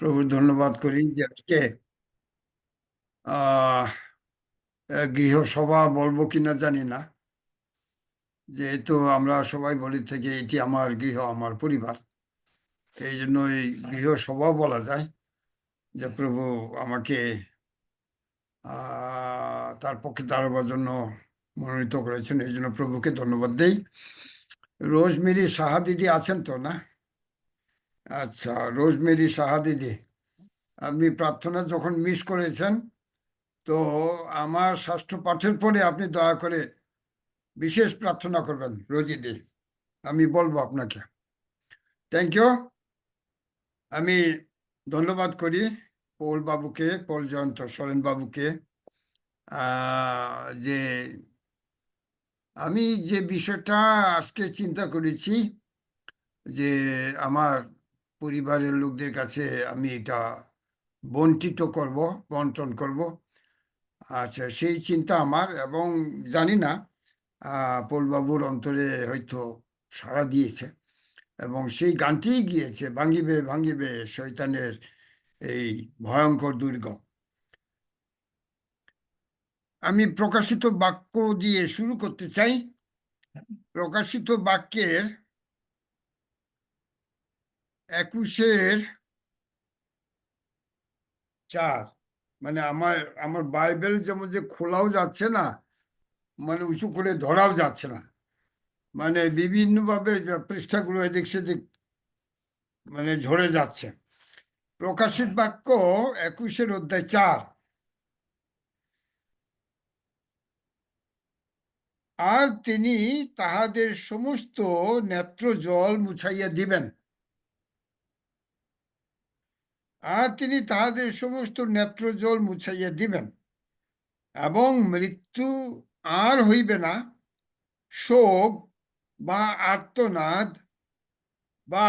প্রভুর ধন্যবাদ করি যে আজকে আহ গৃহসভা বলবো কিনা জানি না, যেহেতু আমরা সবাই বলি থেকে এটি আমার গৃহ, আমার পরিবার, এই জন্য এই গৃহসভা বলা যায়। যে প্রভু আমাকে তার পক্ষে দাঁড়াবার জন্য মনোনীত করেছেন, এই জন্য প্রভুকে ধন্যবাদ দেই। রোজমেরি সাহা দিদি আছেন তো না? আচ্ছা, রোজমেরি সাহা দিদি, আপনি প্রার্থনা যখন মিস করেছেন, তো আমার ষষ্ঠ পাঠের পরে আপনি দয়া করে বিশেষ প্রার্থনা করবেন রোজিদি, আমি বলবো আপনাকে। Thank you. আমি ধন্যবাদ করি পৌল বাবুকে, পৌল জয়ন্ত সরেন বাবুকে, যে আমি যে বিষয়টা আজকে চিন্তা করেছি, যে আমার পরিবারের লোকদের কাছে আমি এটা বন্টন করব। আচ্ছা, সেই চিন্তা আমার, এবং জানি না পৌলবাবুর অন্তরে হয়তো সাড়া দিয়েছে, এবং সেই গানটিই গিয়েছে, ভাঙিবে ভাঙিবে শয়তানের এই ভয়ঙ্কর দুর্গ। আমি প্রকাশিত বাক্য দিয়ে শুরু করতে চাই। প্রকাশিত বাক্যের 21-4, মানে আমার আমার বাইবেল যেমন যে খোলাও যাচ্ছে না, মানে উঁচু করে ধরাও যাচ্ছে না, মানে বিভিন্নভাবে পৃষ্ঠাগুলো এদিক সেদিক মানে ঝরে যাচ্ছে। প্রকাশিত বাক্য 21-4। আর তিনি তাহাদের সমস্ত নেত্র জল মুছাইয়া দিবেন। আর তিনি তাহাদের সমস্ত নেত্র জল মুছাইয়া দিবেন, এবং মৃত্যু আর হইবে না, শোক বা আর্তনাদ বা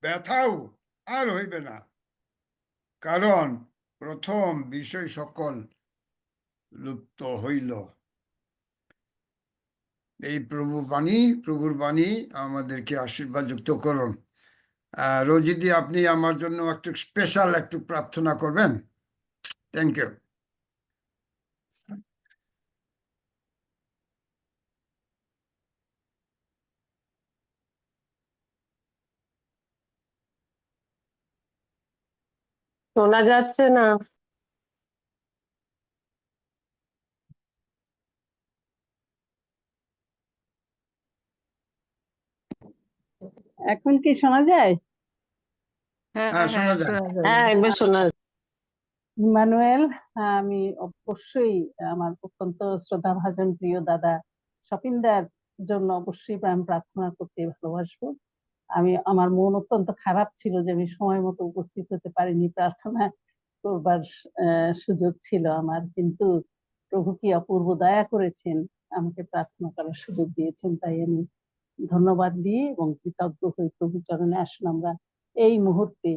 ব্যথাও আর হইবে না, কারণ প্রথম বিষয় সকল লুপ্ত হইল। এই প্রভুর বাণী আমাদেরকে আশীর্বাদ যুক্ত করুন। রোজিদি, আপনি আমার জন্য একটু স্পেশাল একটু প্রার্থনা করবেন? Thank you. শোনা যাচ্ছে না। এখন কি শোনা যায়? হ্যাঁ হ্যাঁ, শোনা যায়। হ্যাঁ, এবার শোনা যাচ্ছে। ইমানুয়েল, আমি অবশ্যই আমার অত্যন্ত শ্রদ্ধাভাজন প্রিয় দাদা স্বপিনদার জন্য অবশ্যই আমি প্রার্থনা করতে ভালোবাসবো। আমার মন অত্যন্ত খারাপ ছিল যে আমি সময় মতো উপস্থিত হতে পারিনি, প্রার্থনা করবার সুযোগ ছিল আমার, কিন্তু প্রভু কি অপূর্ব দয়া করেছেন, আমাকে প্রার্থনা করার সুযোগ দিয়েছেন, তাই আমি ধন্যবাদ দিই এবং কৃতজ্ঞ হয়ে প্রভুর চরণে আসুন আমরা এই মুহূর্তে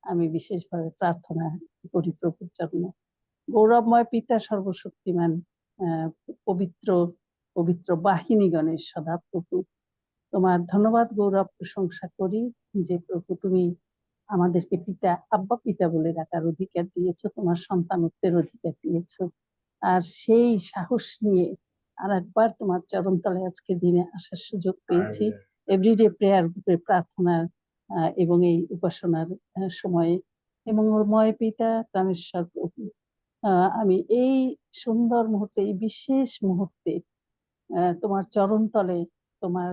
আমি বিশেষভাবে প্রার্থনা করি প্রভুর চরণে। গৌরবময় পিতা সর্বশক্তিমান, পবিত্র পবিত্র বাহিনীগণের সদা প্রভু, তোমার ধন্যবাদ গৌরব প্রশংসা করি যে প্রভু তুমি আমাদেরকে আব্বা পিতা বলে ডাকার অধিকার দিয়েছো, তোমার সন্তানত্বের অধিকার দিয়েছো। আর সেই সাহস নিয়ে আর একবার তোমার চরণতলে আজকে দিনে আসার সুযোগ পেয়েছি, এভরিডে প্রেয়ার গ্রুপে প্রার্থনার এবং এই উপাসনার সময়ে। এবং ময় পিতা প্রাণেশ্বর প্রভু, আমি এই সুন্দর মুহূর্তে, এই বিশেষ মুহূর্তে তোমার চরণতলে তোমার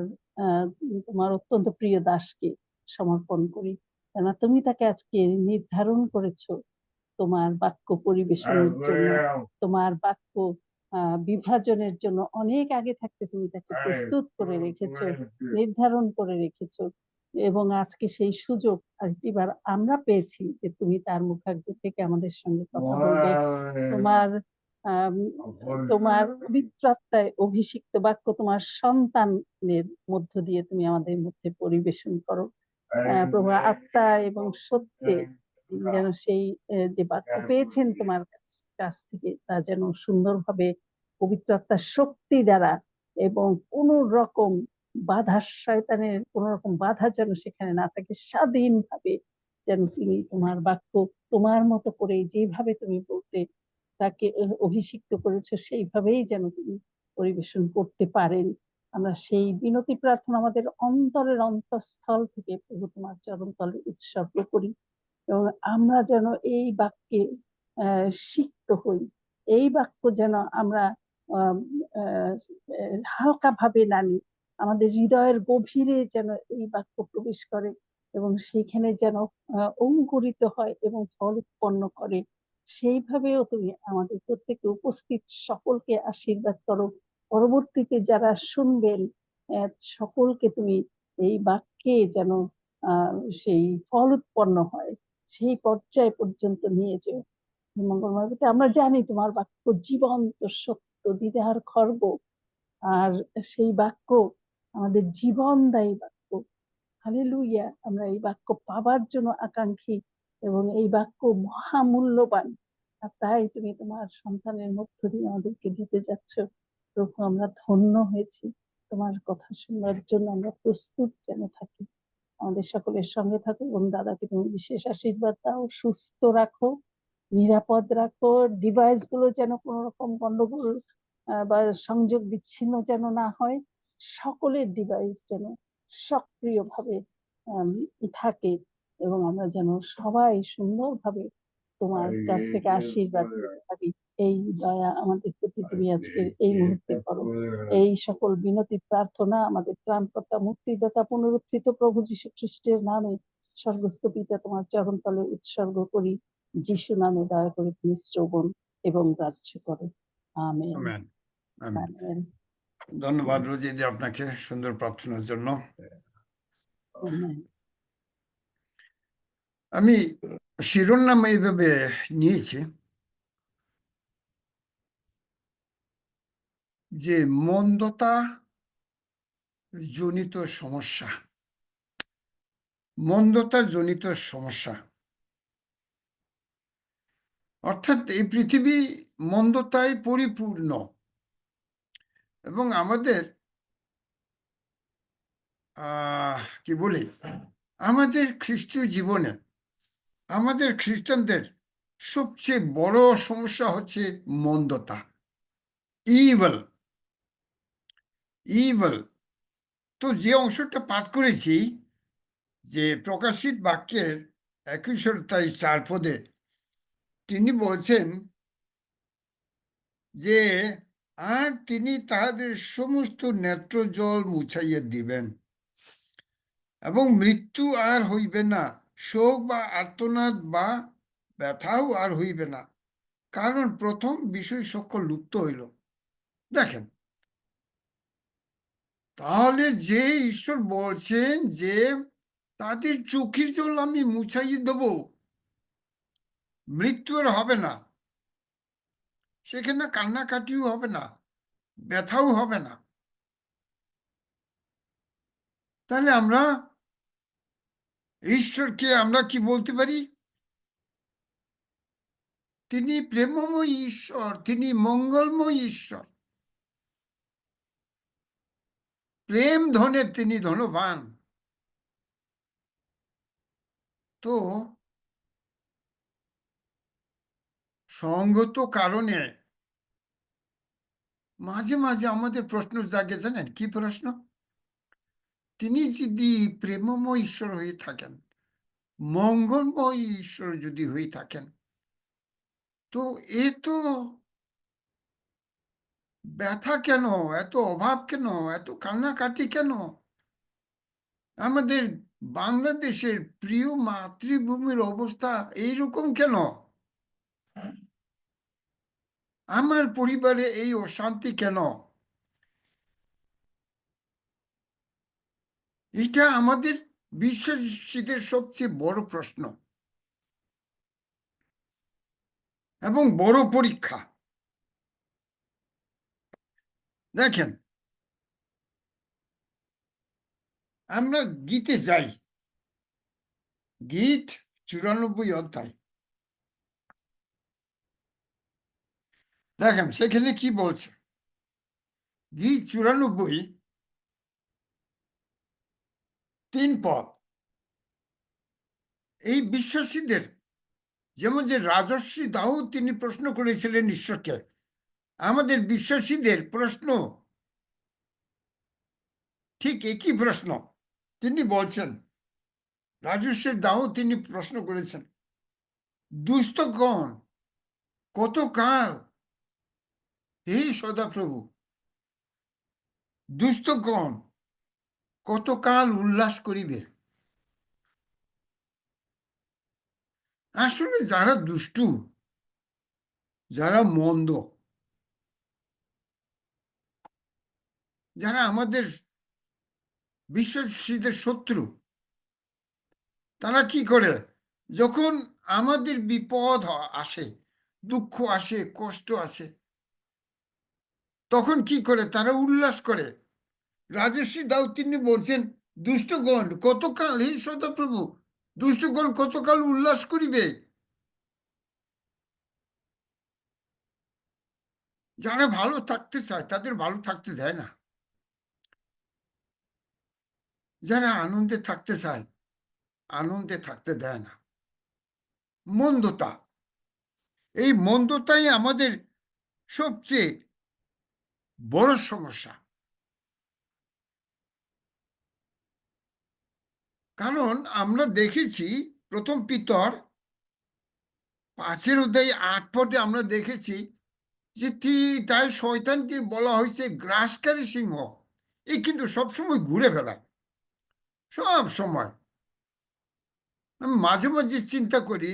তোমার অত্যন্ত প্রিয় দাসকে সমর্পণ করি, কেননা তুমি তাকে আজকে নির্ধারণ করেছো তোমার বাক্য পরিবেশনের জন্য, তোমার বাক্য বিভাজনের জন্য অনেক আগে থাকতে তুমি তাকে প্রস্তুত করে রেখেছো, নির্ধারণ করে রেখেছো। এবং আজকে সেই সুযোগ আরেকটিবার আমরা পেয়েছি যে তুমি তার মুখাগ্র থেকে আমাদের সঙ্গে কথা বলবে, তোমার তোমার পবিত্র আত্মায় অভিষিক্ত বাক্য তোমার সন্তানের মধ্য দিয়ে তুমি আমাদের মধ্যে পরিবেশন করো প্রভু, আত্মা এবং সত্যে যেন সেই যে বাক্য পেয়েছেন তোমার কাছ থেকে তা যেন সুন্দরভাবে পবিত্র আত্মার শক্তি দ্বারা এবং কোন রকম বাধা, শয়তানের কোন রকম বাধা যেন সেখানে না থাকে। স্বাধীনভাবে যেন তিনি তোমার বাক্য তোমার মতো করে যেভাবে তুমি বলতে তাকে অভিষিক্ত করেছো সেইভাবেই যেন তিনি পরিবেশন করতে পারেন। আমরা সেই বিনতি প্রার্থনা আমাদের অন্তরের অন্তঃস্থল থেকে প্রভু তোমার চরণতলে উৎসর্গ করি এবং আমরা যেন এই বাক্যে সিক্ত হই। এই বাক্য যেন আমরা হালকা ভাবে না নিই, আমাদের হৃদয়ের গভীরে যেন এই বাক্য প্রবেশ করে এবং সেইখানে যেন অঙ্কুরিত হয় এবং ফল উৎপন্ন করে। সেইভাবেও তুমি আমাদের প্রত্যেকে উপস্থিত সকলকে আশীর্বাদ করো। পরবর্তীতে যারা শুনবেন সকলকে তুমি এই বাক্যে যেন সেই ফল উৎপন্ন হয় সেই পর্যায় পর্যন্ত নিয়ে যেও। মঙ্গলময় পিতা, আমরা জানি তোমার বাক্য জীবন্ত, সত্য, দ্বিধার খর্ব, আর সেই বাক্য আমাদের জীবনদায়ী বাক্য। হালেলুইয়া, আমরা এই বাক্য পাবার জন্য আকাঙ্ক্ষী এবং এই বাক্য মহামূল্যবান। আর তাই তুমি তোমার সন্তানের মধ্য দিয়ে আমাদেরকে দিতে যাচ্ছ। প্রভু, আমরা ধন্য হয়েছি। তোমার কথা শোনার জন্য আমরা প্রস্তুত যেন থাকি। আমাদের সকলের সঙ্গে থাকো এবং দাদাকে তুমি বিশেষ আশীর্বাদ দাও, সুস্থ রাখো, নিরাপদ রাখো। ডিভাইস গুলো যেন কোন রকম গন্ডগোল বা সংযোগ বিচ্ছিন্ন যেন না হয়। সকলের ডিভাইস যেন সক্রিয়ভাবে থাকে এবং আমরা যেন সবাই সুন্দরভাবে তোমার কাছ থেকে আশীর্বাদ পেতে পারি। এই দয়া আমাদের প্রতি তুমি আজকে এই মুহূর্তে করো। এই সকল বিনতি প্রার্থনা আমাদের ত্রাণকর্তা, মুক্তিদাতা, পুনরুত্থিত প্রভু যীশু খ্রিস্টের নামে স্বর্গস্থ পিতা তোমার চরণতলে উৎসর্গ করি। যিশু নামে দয়া করে তুমি শ্রবণ এবং গ্রাহ্য করো। আমেন। Amen, amen. আমেন। ধন্যবাদ রোজি দি আপনাকে সুন্দর প্রার্থনার জন্য। আমেন। আমি শিরোনাম এইভাবে নিয়েছি যে মন্দতা জনিত সমস্যা, মন্দতা জনিত সমস্যা। অর্থাৎ এই পৃথিবী মন্দতায় পরিপূর্ণ এবং আমাদের কি বলি, আমাদের খ্রিস্টীয় জীবনে আমাদের খ্রিস্টানদের সবচেয়ে বড় সমস্যা হচ্ছে মন্দতা, ইভল। ইভল। তো যে অংশটা পাঠ করেছি যে প্রকাশিত বাক্যের 21-4 তিনি বলছেন যে আর তিনি তাহাদের সমস্ত নেত্রজল মুছাইয়া দিবেন এবং মৃত্যু আর হইবে না, শোক বা আর্তনাদ বা ব্যথাও আর হইবে না, কারণ প্রথম বিষয় সকল লুপ্ত হইল। দেখেন, তাহলে যে ঈশ্বর বলছেন যে তাদের চোখের জল আমি মুছাইয়ে দেব, মৃত্যু আর হবে না, সেখানে কান্নাকাটিও হবে না, ব্যথাও হবে না, তাহলে আমরা ঈশ্বরকে আমরা কি বলতে পারি? তিনি প্রেমময় ঈশ্বর, তিনি মঙ্গলময় ঈশ্বর, প্রেম ধনে তিনি ধনবান। তো সঙ্গত কারণে মাঝে মাঝে আমাদের প্রশ্ন জাগে, জানেন কি প্রশ্ন? তিনি যদি প্রেমময় ঈশ্বর হয়ে থাকেন, মঙ্গলময় ঈশ্বর যদি হয়ে থাকেন, তো এ তো ব্যথা কেন, এত অভাব কেন, এত কান্নাকাটি কেন? আমাদের বাংলাদেশের প্রিয় মাতৃভূমির অবস্থা এইরকম কেন? আমার পরিবারে এই অশান্তি কেন? এটা আমাদের বিশ্বাসীদের সবচেয়ে বড় প্রশ্ন এবং বড় পরীক্ষা। দেখেন, আমরা গীতে যাই, গীত 94 দেখেন সেখানে কি বলছে। গীত 94 তিন পদ। এই বিশ্বাসীদের যেমন যে রাজর্ষি দাউদ তিনি প্রশ্ন করেছিলেন ঈশ্বরকে, আমাদের বিশ্বাসীদের প্রশ্ন ঠিক একই প্রশ্ন। তিনি বলছেন, রাজর্ষি দাউদ তিনি প্রশ্ন করেছেন, দুষ্টগণ কতকাল, হে সদাপ্রভু, দুষ্টগণ কতকাল উল্লাস করিবে। আসলে যারা দুষ্টু, যারা মন্দ, যারা আমাদের বিশ্বাসীদের শত্রু, তারা কি করে, যখন আমাদের বিপদ আসে, দুঃখ আসে, কষ্ট আসে, তখন কি করে তারা উল্লাস করে। রাজর্ষি দাউদ তিনি বলছেন, দুষ্টগণ কতকাল, হে সদাপ্রভু, দুষ্টগণ কতকাল উল্লাস করিবে। যারা ভালো থাকতে চায় তাদের ভালো থাকতে দেয় না, যারা আনন্দে থাকতে চায় আনন্দে থাকতে দেয় না। মন্দতা, এই মন্দতাই আমাদের সবচেয়ে বড় সমস্যা। কারণ আমরা দেখেছি প্রথম পিতর 5:8 আমরা দেখেছি যে তাই শয়তানকে বলা হয়েছে গ্রাসকারী সিংহ। এই কিন্তু সবসময় ঘুরে বেড়ায়, সব সময়। আমি মাঝে মাঝে চিন্তা করি,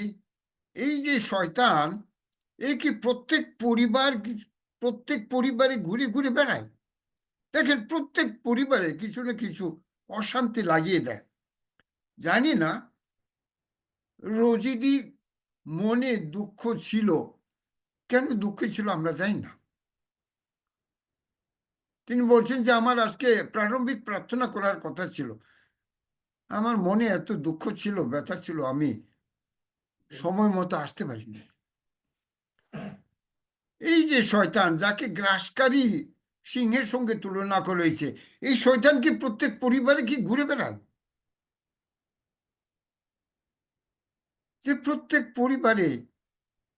এই যে শয়তান, এই কি প্রত্যেক পরিবারে ঘুরে ঘুরে বেড়ায়? দেখেন, প্রত্যেক পরিবারে কিছু না কিছু অশান্তি লাগিয়ে দেয়। জানি না রোজিদির মনে দুঃখ ছিল, কেন দুঃখ ছিল আমরা জানি না। তিনি বলছেন যে আমার আজকে প্রারম্ভিক প্রার্থনা করার কথা ছিল, আমার মনে এত দুঃখ ছিল, ব্যথা ছিল, আমি সময় মতো আসতে পারিনি। এই যে শয়তান, যাকে গ্রাসকারী সিংহের সঙ্গে তুলনা করা হয়েছে, এই শয়তান কি প্রত্যেক পরিবারে কি ঘুরে বেড়ায়? যে প্রত্যেক পরিবারে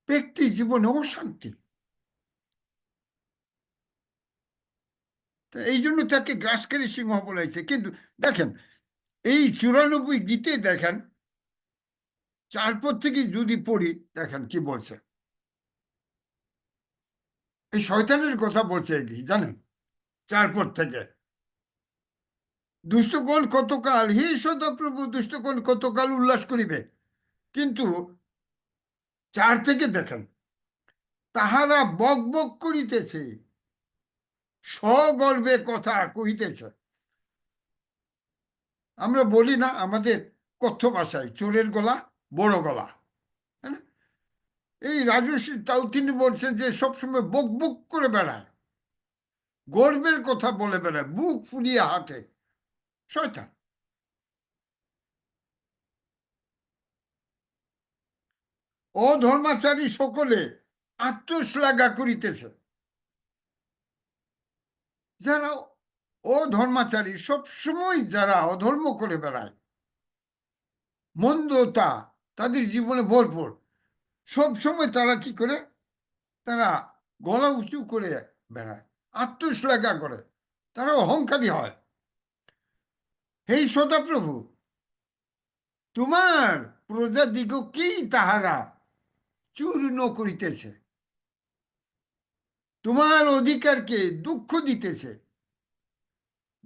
ব্যক্তি জীবনে অশান্তি, এই জন্য তাকে গ্রাসকারী সিংহ বলা হয়েছে। কিন্তু দেখেন, এই 94 গীতে দেখেন 4 পদ থেকে যদি পড়ি, দেখেন কি বলছে। এই শয়তানের কথা বলছে কি জানেন? 4 পদ থেকে, দুষ্টগণ কতকাল, হে সদাপ্রভু, দুষ্টগণ কতকাল উল্লাস করিবে। কিন্তু 4 থেকে দেখেন, তাহারা বক বক করিতেছে, সগর্বে কথা কহিতেছে। আমরা বলি না আমাদের কথ্য ভাষায়, চোরের গলা বড় গলা। এই রাজর্ষি তাও তিনি বলছেন যে সবসময় বক বক করে বেড়ায়, গর্বের কথা বলে বেড়ায়, বুক ফুলিয়ে হাঁটে শয়তান। অধর্মাচারী সকলে আত্মশ্লাঘা করিতেছে। যারা অধর্মাচারী, সবসময় যারা অধর্ম করে বেড়ায়, মন্দতা তাদের জীবনে ভরপুর, সবসময় তারা কি করে, তারা গলা উঁচু করে বেড়ায়, আত্মশ্লাঘা করে, তারা অহংকারী হয়। হে সদাপ্রভু, তোমার প্রজাদিগকেই তাহারা চূর্ণ করিতেছে, তোমার অধিকারকে দুঃখ দিতেছে।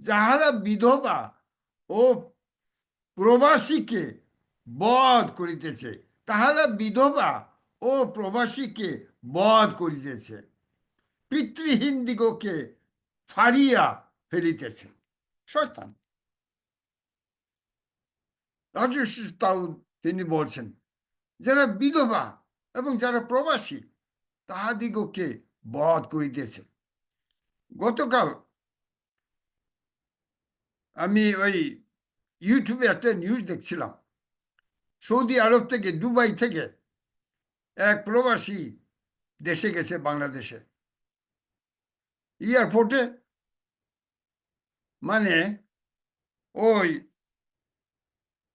যাহারা বিধবা ও প্রবাসীকে বধ করিতেছে, তাহারা বিধবা ও প্রবাসীকে বধ করিতেছে, পিতৃহীন দিগকে ফাড়িয়া ফেলিতেছে। শয়তান। রাজর্ষি দাউদ তিনি বলছেন, যারা বিধবা এবং যারা প্রবাসী, তাহাদিগকে বধ করিতেছে। গতকাল আমি ওই ইউটিউবে একটা নিউজ দেখছিলাম, সৌদি আরব থেকে, দুবাই থেকে এক প্রবাসী দেশে গেছে, বাংলাদেশে। এয়ারপোর্টে মানে ওই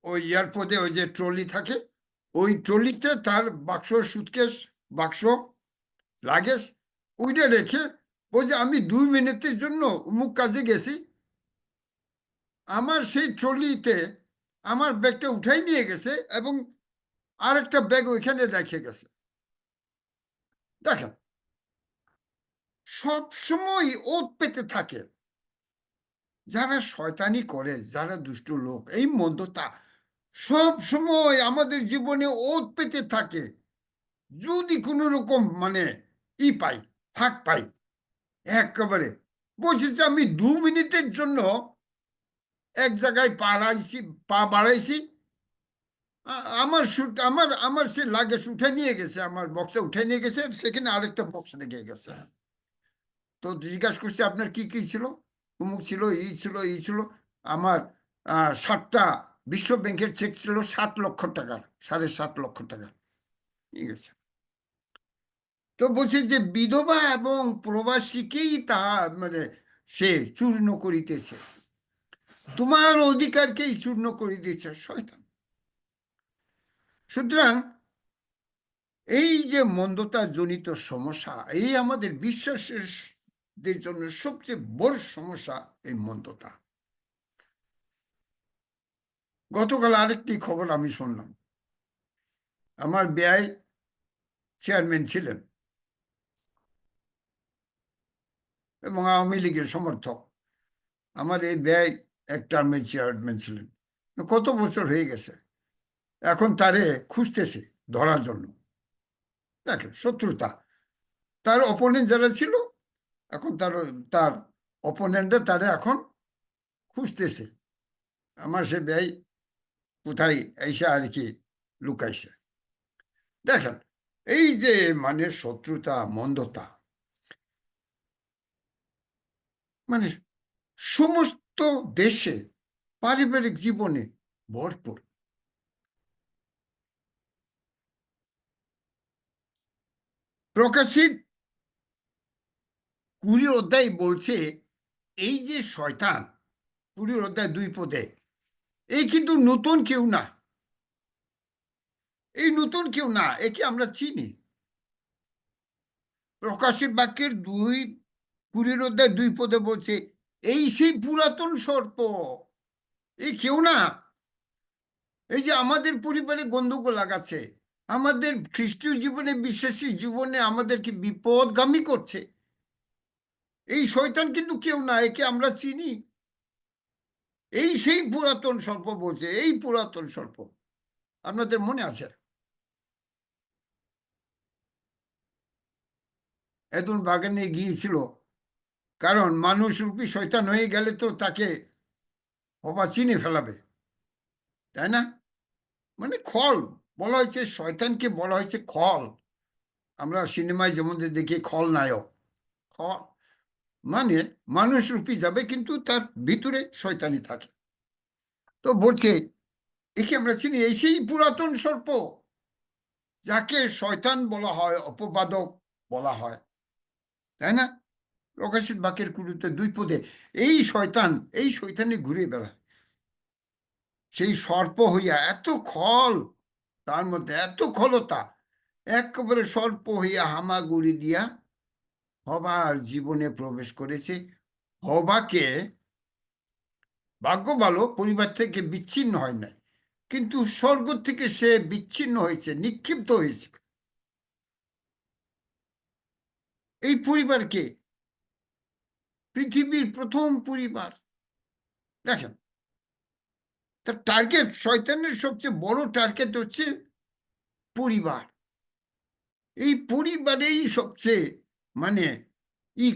ওই এয়ারপোর্টে ওই যে ট্রলি থাকে, ওই ট্রলিতে তার বাক্স, সুটকেস, বাক্স, লাগেজ ওইটা রেখে বলছে আমি 2 মিনিটের জন্য অমুক কাজে গেছি, আমার সেই ট্রলিতে আমার ব্যাগটা উঠাই নিয়ে গেছে এবং আরেকটা ব্যাগ ওইখানে রেখে গেছে। দেখেন, সব সময় ওত পেতে থাকে যারা শয়তানি করে, যারা দুষ্ট লোক, এই মন্দতা সব সময় আমাদের জীবনে ওত পেতে থাকে। যদি কোনো রকম মানে পাই, ফাঁক পাই, একেবারে বলছে যে আমি 2 মিনিটের জন্য এক জায়গায় পা বাড়াইছি, আমার আমার আমার সে লাগেজ উঠে নিয়ে গেছে, আমার বক্সে উঠে নিয়ে গেছে, সেখানে আরেকটা বক্স রেখে গেছে। তো জিজ্ঞাসা করছি আপনার কি কি ছিল, অমুক ছিল, এই ছিল। আমার 7টা বিশ্ব ব্যাংকের চেক ছিল 7 লক্ষ টাকার, 7.5 লক্ষ টাকা, ঠিক আছে। তো বলছে যে বিধবা এবং প্রবাসীকেই তা মানে সে চূর্ণ করিতেছে, তোমার অধিকারকেই চূর্ণ করিতেছে শয়তান। সুতরাং এই যে মন্দতা জনিত সমস্যা, এই আমাদের বিশ্বাসের জন্য সবচেয়ে বড় সমস্যা এই মন্দতা। গতকাল আরেকটি খবর আমি শুনলাম, আমার ব্যয় চেয়ারম্যান ছিলেন এবং আওয়ামী লীগের সমর্থক। আমার এই ব্যয় এক টার্মের চেয়ারম্যান ছিলেন, কত বছর হয়ে গেছে। এখন তারে খুঁজতেছে ধরার জন্য। দেখেন শত্রুতা, তার অপোনেন্ট যারা ছিল, এখন তার অপোনেন্টরা তারে এখন খুঁজতেছে, আমার সে ব্যয় কোথায় এসে আর কি লুকাইছে। দেখেন এই যে মানে শত্রুতা, মন্দতা মানে সমস্ত দেশে পারিবারিক জীবনে ভরপুর। প্রকাশিত 20 অধ্যায় বলছে এই যে শয়তান, 20 অধ্যায় 2 পদে, এই কিন্তু নতুন কেউ না, এই নতুন কেউ না, একে আমরা চিনি। প্রকাশিত বাক্যের 20 অধ্যায় 2 পদে বলছে এই সেই পুরাতন সর্প, এই কেউ না। এই যে আমাদের পরিবারে গন্ডগোল লাগাচ্ছে, আমাদের খ্রিস্টীয় জীবনে, বিশ্বাসী জীবনে আমাদেরকে বিপদগামী করছে, এই শয়তান কিন্তু কেউ না, একে আমরা চিনি। এই সেই পুরাতন সর্প বলছে, এই পুরাতন সর্প। আপনাদের মনে আছে এদন বাগানে গিয়েছিল, কারণ মানুষ রূপী শয়তান হয়ে গেলে তো তাকে হবা চিনে ফেলাবে, তাই না? মানে খল বলা হয়েছে, শয়তানকে বলা হয়েছে খল। আমরা সিনেমায় যেমন দেখি খলনায়ক, খল মানে মানুষ রূপী যাবে কিন্তু তার ভিতরে শয়তানি থাকে। তো বলছে একে আমরা চিনি, এই সেই পুরাতন সর্প যাকে শয়তান বলা হয়, অপবাদক বলা হয়, তাই না? প্রকাশিত বাক্যের 20 পদে এই শয়তান, এই শয়তানি ঘুরে বেড়ায় সেই সর্প হইয়া, এত খল তার মধ্যে, এত খলতা, একেবারে সর্প হইয়া হামাগুড়ি দিয়া হবার জীবনে প্রবেশ করেছে। হবাকে ভাগ্য ভালো পরিবার থেকে বিচ্ছিন্ন হয় নাই, কিন্তু স্বর্গ থেকে সে বিচ্ছিন্ন হয়েছে, নিক্ষিপ্ত হয়েছে। এই পরিবারকে পৃথিবীর প্রথম পরিবার, দেখেন তার টার্গেট, শয়তানের সবচেয়ে বড় টার্গেট হচ্ছে পরিবার। এই পরিবারেই সবচেয়ে মানে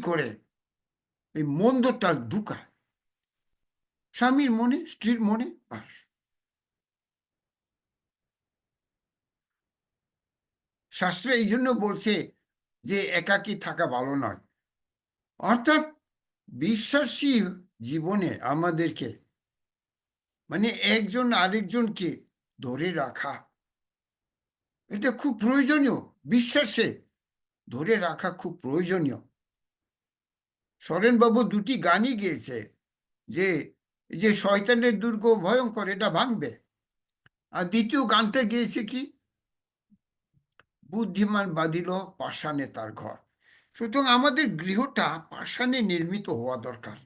করে এই মন্দটা ঢুকায় স্বামীর মনে, স্ত্রীর মনে। বাস শাস্ত্রে এই জন্য বলছে যে একাকী থাকা ভালো নয়, অর্থাৎ বিশ্বাসী জীবনে আমাদেরকে মানে একজন আরেকজনকে ধরে রাখা, এটা খুব প্রয়োজনীয়। বিশ্বাসে ধরে রাখা খুব প্রয়োজনীয়। সরেনবাবু 2টি গানই গেয়েছে যে যে শয়তানের দুর্গ ভয়ঙ্কর, এটা ভাঙবে। আর দ্বিতীয় গানটা গেয়েছে কি, বুদ্ধিমান বাঁধিল পাষাণে তার ঘর। সুতরাং আমাদের গৃহটা পাষাণে নির্মিত হওয়া দরকার,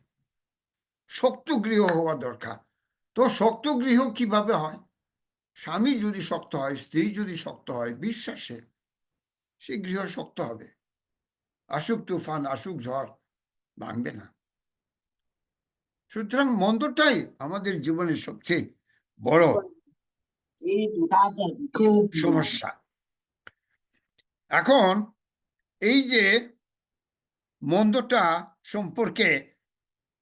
শক্ত গৃহ হওয়া দরকার। তো শক্ত গৃহ কিভাবে হয়? স্বামী যদি শক্ত হয়, স্ত্রী যদি শক্ত হয় বিশ্বাসে, সেই গৃহ শক্ত হবে। আসুক তুফান, আসুক ঝড়, ভাঙবে না। সুতরাং মন্দটাই আমাদের জীবনের সবচেয়ে বড় সমস্যা। এখন এই যে মন্দটা সম্পর্কে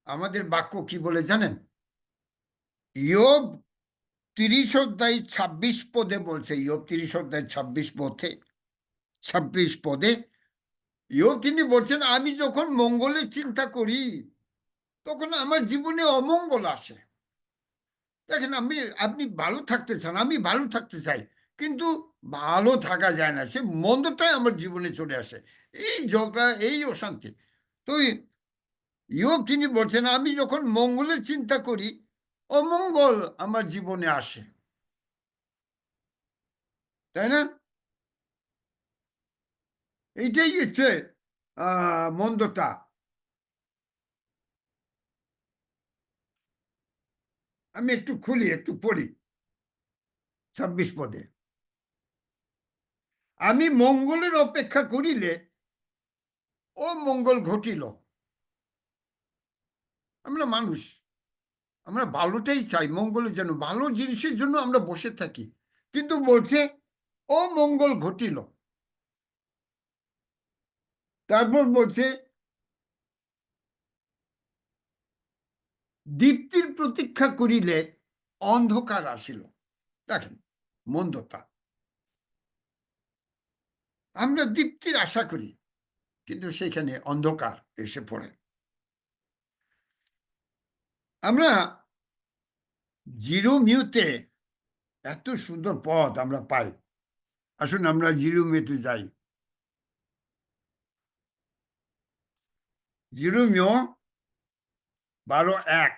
আমাদের বাক্য কি বলে জানেন? ইয়োব 30 অধ্যায় 26 পদে বলছে, ইয়োব 30 অধ্যায় 26 পদে ইয়োব তিনি বলছেন, আমি যখন মঙ্গলের চিন্তা করি তখন আমার জীবনে অমঙ্গল আসে। দেখেন, আপনি ভালো থাকতে চান, আমি ভালো থাকতে চাই, কিন্তু ভালো থাকা যায় না, সে মন্দটাই আমার জীবনে চলে আসে, এই ঝগড়া, এই অশান্তি। তো ইয়োব তিনি বলছেন, আমি যখন মঙ্গলের চিন্তা করি অমঙ্গল আমার জীবনে আসে, তাই না? এইটাই হচ্ছে মন্দটা। আমি একটু খুলি, একটু পড়ি 26 পদে। আমি মঙ্গলের অপেক্ষা করিলে ও মঙ্গল ঘটিল। আমরা মানুষ, আমরা ভালোটাই চাই, মঙ্গলের জন্য, ভালো জিনিসের জন্য আমরা বসে থাকি, কিন্তু বলছে ও মঙ্গল ঘটিল। তারপর বলছে দীপ্তির প্রতীক্ষা করিলে অন্ধকার আসিল। দেখেন মন্দতা, আমরা দীপ্তির আশা করি, কিন্তু সেখানে অন্ধকার এসে পড়ে। আমরা জিরোমিউতে এত সুন্দর পদ আমরা পাই। আসুন আমরা জিরোমিউতে যাই। জিরোমিও 12:1।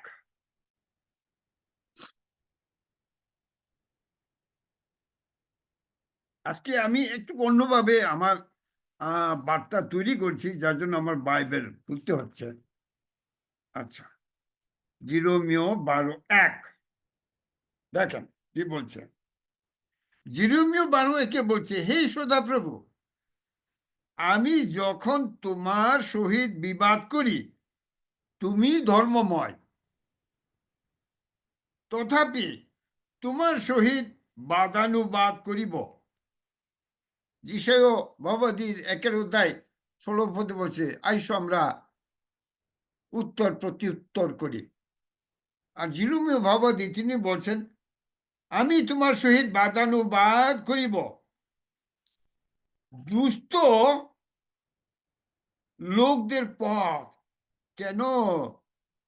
আজকে আমি একটু অন্যভাবে আমার বার্তা তৈরি করছি, যার জন্য আমার বাইবেল খুলতে হচ্ছে। আচ্ছা, জিরোমিও 12:1 দেখেন কি বলছে। জিরোমিও 12:1 বলছে, হে সদাপ্রভু, আমি যখন তোমার সহিত বিবাদ করি, তুমি ধর্মময়, তথাপি তোমার সহিত বাদানুবাদ করিব। যিশয় ভবদীর 1 অধ্যায় 16 বলছে, আইসো আমরা উত্তর প্রত্যুত্তর করি। আর জিরোমিও ভবদী তিনি বলছেন, আমি তোমার সহিত বাদানুবাদ করিব। দুষ্ট লোকদের পথ কেন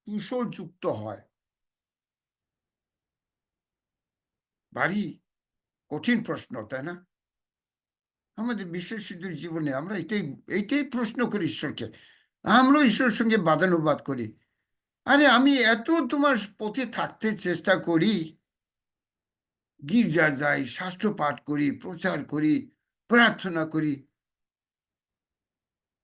কুশলযুক্ত হয়? ভারী কঠিন প্রশ্ন, তাই না? আমাদের বিশ্বাসীদের জীবনে আমরা এইটাই প্রশ্ন করি ঈশ্বরকে। আমরা ঈশ্বরের সঙ্গে বাদানুবাদ করি। আরে আমি এত তোমার পথে থাকতে চেষ্টা করি, গির্জা যাই, শাস্ত্র পাঠ করি, প্রচার করি, প্রার্থনা করি,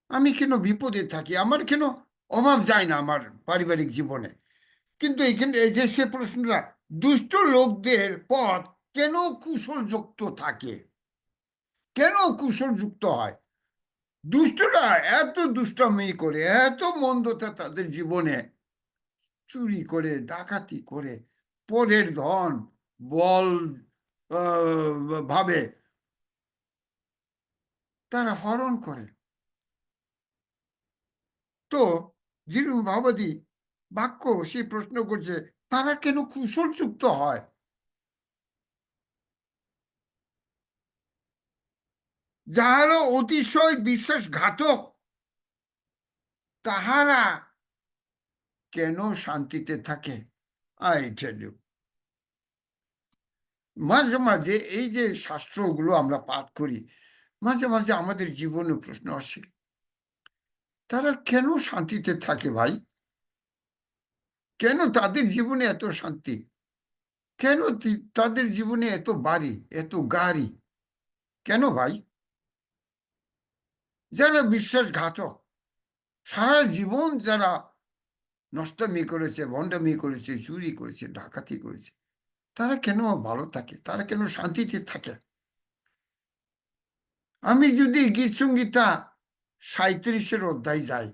আমি কেন বিপদে থাকি? আমার কেন অভাব যায় না আমার পারিবারিক জীবনে? কিন্তু এইখানে এই যে সে প্রশ্নটা, দুষ্ট লোকদের পথ কেন কুশলযুক্ত থাকে, কেন কুশলযুক্ত হয়? দুষ্টরা এত দুষ্টামি করে, এত মন্দতা তাদের জীবনে, চুরি করে, ডাকাতি করে, পরের ধন বল ভাবে তারা হরণ করে। তো জিরু ভাবাদী বাক্য সে প্রশ্ন করছে, তারা কেন কুশলযুক্ত হয়? যাহারা অতিশয় বিশ্বাসঘাতক, তাহারা কেন শান্তিতে থাকে? আই টেল ইউ, মাঝে মাঝে এই যে শাস্ত্রগুলো আমরা পাঠ করি, মাঝে মাঝে আমাদের জীবনে প্রশ্ন আসে, তারা কেন শান্তিতে থাকে ভাই? কেন তাদের জীবনে এত শান্তি? কেন তাদের জীবনে এত বাড়ি, এত গাড়ি? কেন ভাই? যারা বিশ্বাসঘাতক, সারা জীবন যারা নষ্টামি করেছে, ভণ্ডামি করেছে, চুরি করেছে, ডাকাতি করেছে, তারা কেন ভালো থাকে? তারা কেন শান্তিতে থাকে? আমি যদি গীত সংগীতা 37-এর অধ্যায় যাই,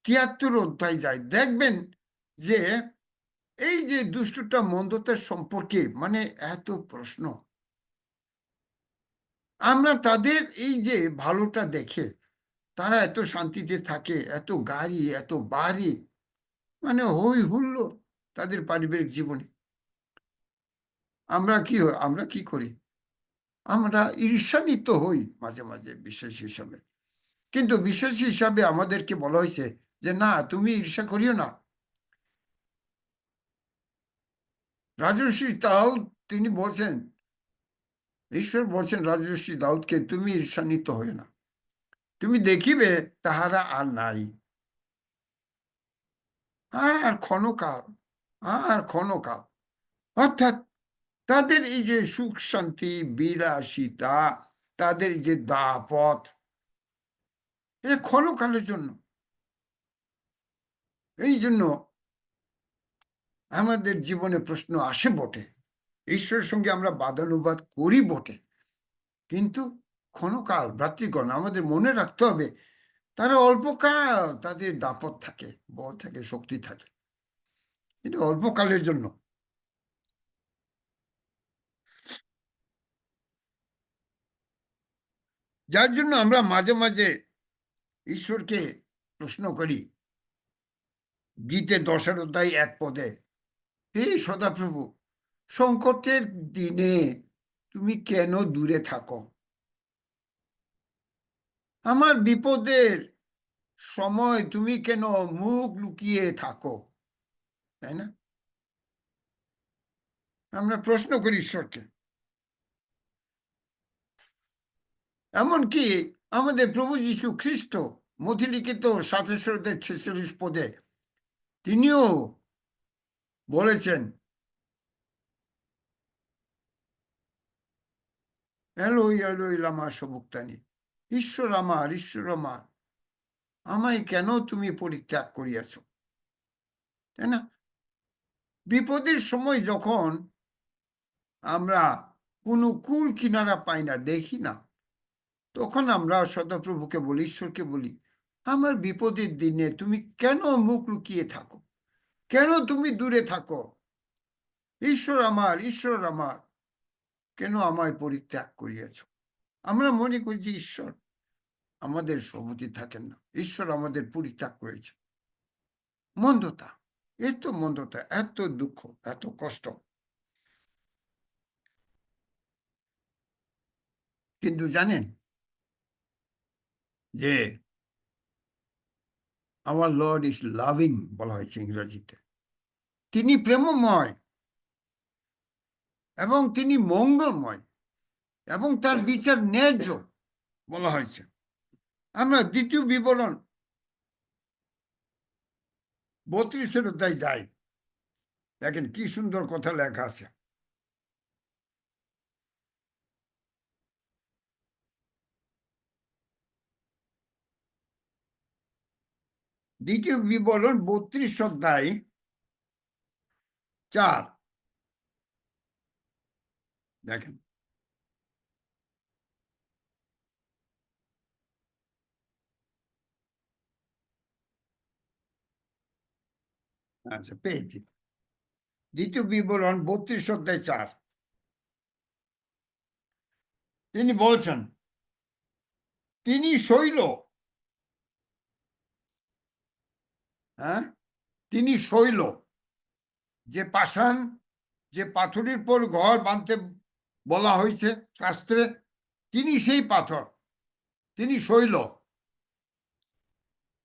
73 অধ্যায় যাই, দেখবেন যে এই যে দুষ্টটা মন্দতার সম্পর্কে মানে এত প্রশ্ন। আমরা তাদের এই যে ভালোটা দেখে, তারা এত শান্তিতে থাকে, এত গাড়ি, এত বাড়ি, মানে হই হুল্লোড় তাদের পারিবারিক জীবনে। আমরা কি করি? আমরা ঈর্ষান্বিত হই মাঝে মাঝে বিশ্বাসী হিসাবে। কিন্তু বিশ্বাসী হিসাবে আমাদেরকে বলা হয়েছে যে না, তুমি ঈর্ষা করিও না। রাজর্ষি দাউদ তিনি বলছেন, ঈশ্বর বলছেন রাজর্ষি দাউদকে, তুমি ঈর্ষান্বিত হয়ে না, তুমি দেখিবে তাহারা আর নাই। আর ক্ষণকাল, আর ক্ষণকাল, অর্থাৎ তাদের এই যে সুখ শান্তি, বিলাসিতা, তাদের যে দাপট, এটা ক্ষণকালের জন্য। এই জন্য আমাদের জীবনে প্রশ্ন আসে বটে, ঈশ্বরের সঙ্গে আমরা বাদানুবাদ করি বটে, কিন্তু ক্ষণকাল। ভ্রাতৃগণ, আমাদের মনে রাখতে হবে তারা অল্পকাল, তাদের দাপট থাকে, বল থাকে, শক্তি থাকে, কিন্তু অল্পকালের জন্য। যার জন্য আমরা মাঝে মাঝে ঈশ্বরকে প্রশ্ন করি। গীতে 10 অধ্যায় 1 পদে, হে সদাপ্রভু, সংকটের দিনে তুমি কেন দূরে থাকো? আমার বিপদের সময় তুমি কেন মুখ লুকিয়ে থাকো? তাই না? আমরা প্রশ্ন করি ঈশ্বরকে। এমনকি আমাদের প্রভু যীশু খ্রিস্ট মথিলিখিত 27:46 পদে তিনিও বলেছেন, এলোই এলোই লামা সবুক্তানি, ঈশ্বর আমার, ঈশ্বর আমার, আমায় কেন তুমি পরিত্যাগ করিয়াছ? তাই না? বিপদের সময় যখন আমরা কোনো কুল কিনারা পাই না, দেখি না, তখন আমরা সদাপ্রভুকে বলি, ঈশ্বরকে বলি, আমার বিপদের দিনে তুমি কেন মুখ লুকিয়ে থাকো? কেন তুমি দূরে থাকো? ঈশ্বর আমার, ঈশ্বর আমার, কেন আমায় পরিত্যাগ করিয়াছ? আমরা মনে করি যে ঈশ্বর আমাদের সহমতি থাকেন না, ঈশ্বর আমাদের পরিত্যাগ করেছে। মন্দতা, এত মন্দতা, এত দুঃখ, এত কষ্ট। কিন্তু জানেন যে আওয়ার লর্ড ইজ লাভিং বলা হয়েছে ইংরেজিতে। তিনি প্রেমময় এবং তিনি মঙ্গলময় এবং তার বিচার ন্যায্য বলা হয়েছে। আমরা 2 বিবরণ 32 অধ্যায় যাই, দেখেন কি সুন্দর কথা লেখা আছে। 2 বিবরণ 32 অধ্যায় 4, দেখেন। আচ্ছা, পেয়েছি। 2 বিবরণ 32 অধ্যায় 4, তিনি বলছেন, তিনি শৈল, হ্যাঁ, তিনি শৈল, যে পাষাণ, যে পাথরের পর ঘর বাঁধতে বলা হয়েছে শাস্ত্রে, তিনি সেই পাথর, তিনি শৈল,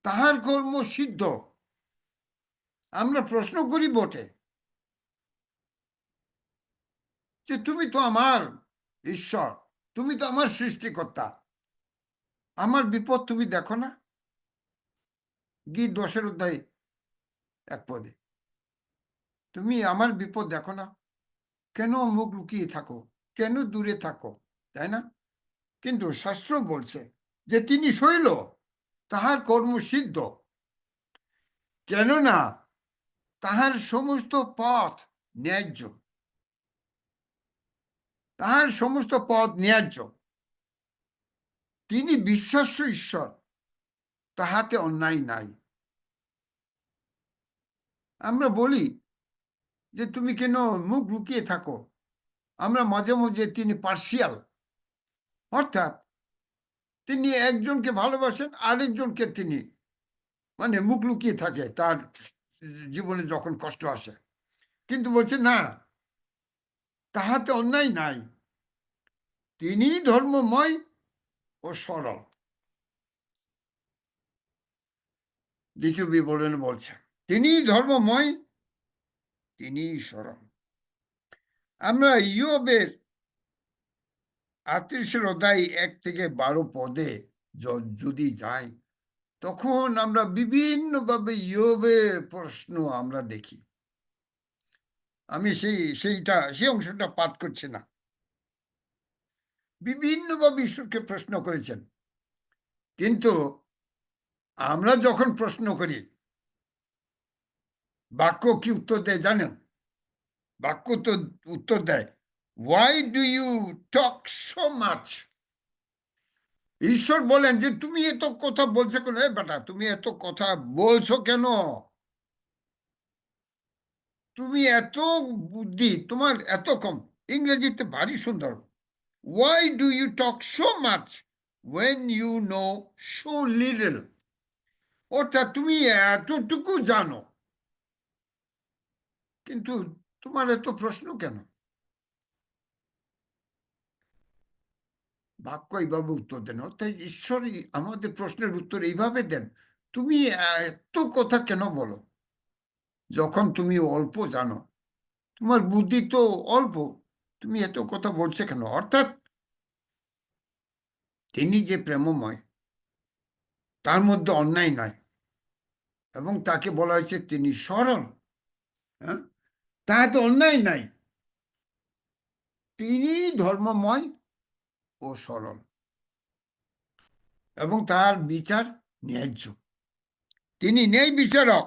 তাহার কর্ম সিদ্ধ। আমরা প্রশ্ন করি বটে যে তুমি তো আমার ঈশ্বর, তুমি তো আমার সৃষ্টিকর্তা, আমার বিপদ তুমি দেখো না? গীত 10 অধ্যায় 1 পদে, তুমি আমার বিপদ দেখো না? কেন মুখ লুকিয়ে থাকো, কেন দূরে থাকো, তাই না? কিন্তু শাস্ত্র বলছে যে তিনি শৈল, তাহার কর্ম সিদ্ধ, কেননা তাহার সমস্ত পথ ন্যায্য, তাহার সমস্ত পথ ন্যায্য। তিনি বিশ্বাস্য ঈশ্বর, তাহাতে অন্যায় নাই। আমরা বলি যে তুমি কেন মুখ লুকিয়ে থাকো, আমরা মাঝে মাঝে তিনি পার্সিয়াল, অর্থাৎ তিনি একজনকে ভালোবাসেন, আরেকজনকে তিনি মানে মুখ লুকিয়ে থাকে তার জীবনে যখন কষ্ট আসে। কিন্তু বলছে না, তাহাতে অন্যায় নাই, তিনি ধর্মময় ও সরল। দ্বিতীয় বিবরণে বলছে তিনি ধর্মময়, তিনি সরল। আমরা ইয়োবের 38 অধ্যায় 1 থেকে 12 পদে যদি যাই, তখন আমরা বিভিন্নভাবে ইয়োবের প্রশ্ন আমরা দেখি। আমি সেই অংশটা পাঠ করছি না। বিভিন্নভাবে ঈশ্বরকে প্রশ্ন করেছেন, কিন্তু আমরা যখন প্রশ্ন করি, বাক্য কি উত্তর দেয় জানেন? বাক্য তো উত্তর দেয়, why do you talk so much? ঈশ্বর বলেন যে তুমি এত কথা বলছো কেন? বেটা, তুমি এত কথা বলছো কেন? তুমি এত বুদ্ধি তোমার এত কম। ইংরেজিতে ভারী সুন্দর, why do you talk so much when you know so little? অর্থাৎ তুমি এতটুকু জানো, কিন্তু তোমার এত প্রশ্ন কেন? বাক্য এইভাবে উত্তর দেন, অর্থাৎ ঈশ্বর আমাদের প্রশ্নের উত্তর এইভাবে দেন, তুমি এত কথা কেন বলো যখন তুমি অল্প জানো? তোমার বুদ্ধি তো অল্প, তুমি এত কথা বলছো কেন? অর্থাৎ তিনি যে প্রেমময়, তার মধ্যে অন্যায় নাই, এবং তাকে বলা হয়েছে তিনি সরল। হ্যাঁ, তাহাতে অন্যায় নাই, তিনি ধর্মময় ও সরল, এবং তার বিচার ন্যায্য। তিনি ন্যায় বিচারক।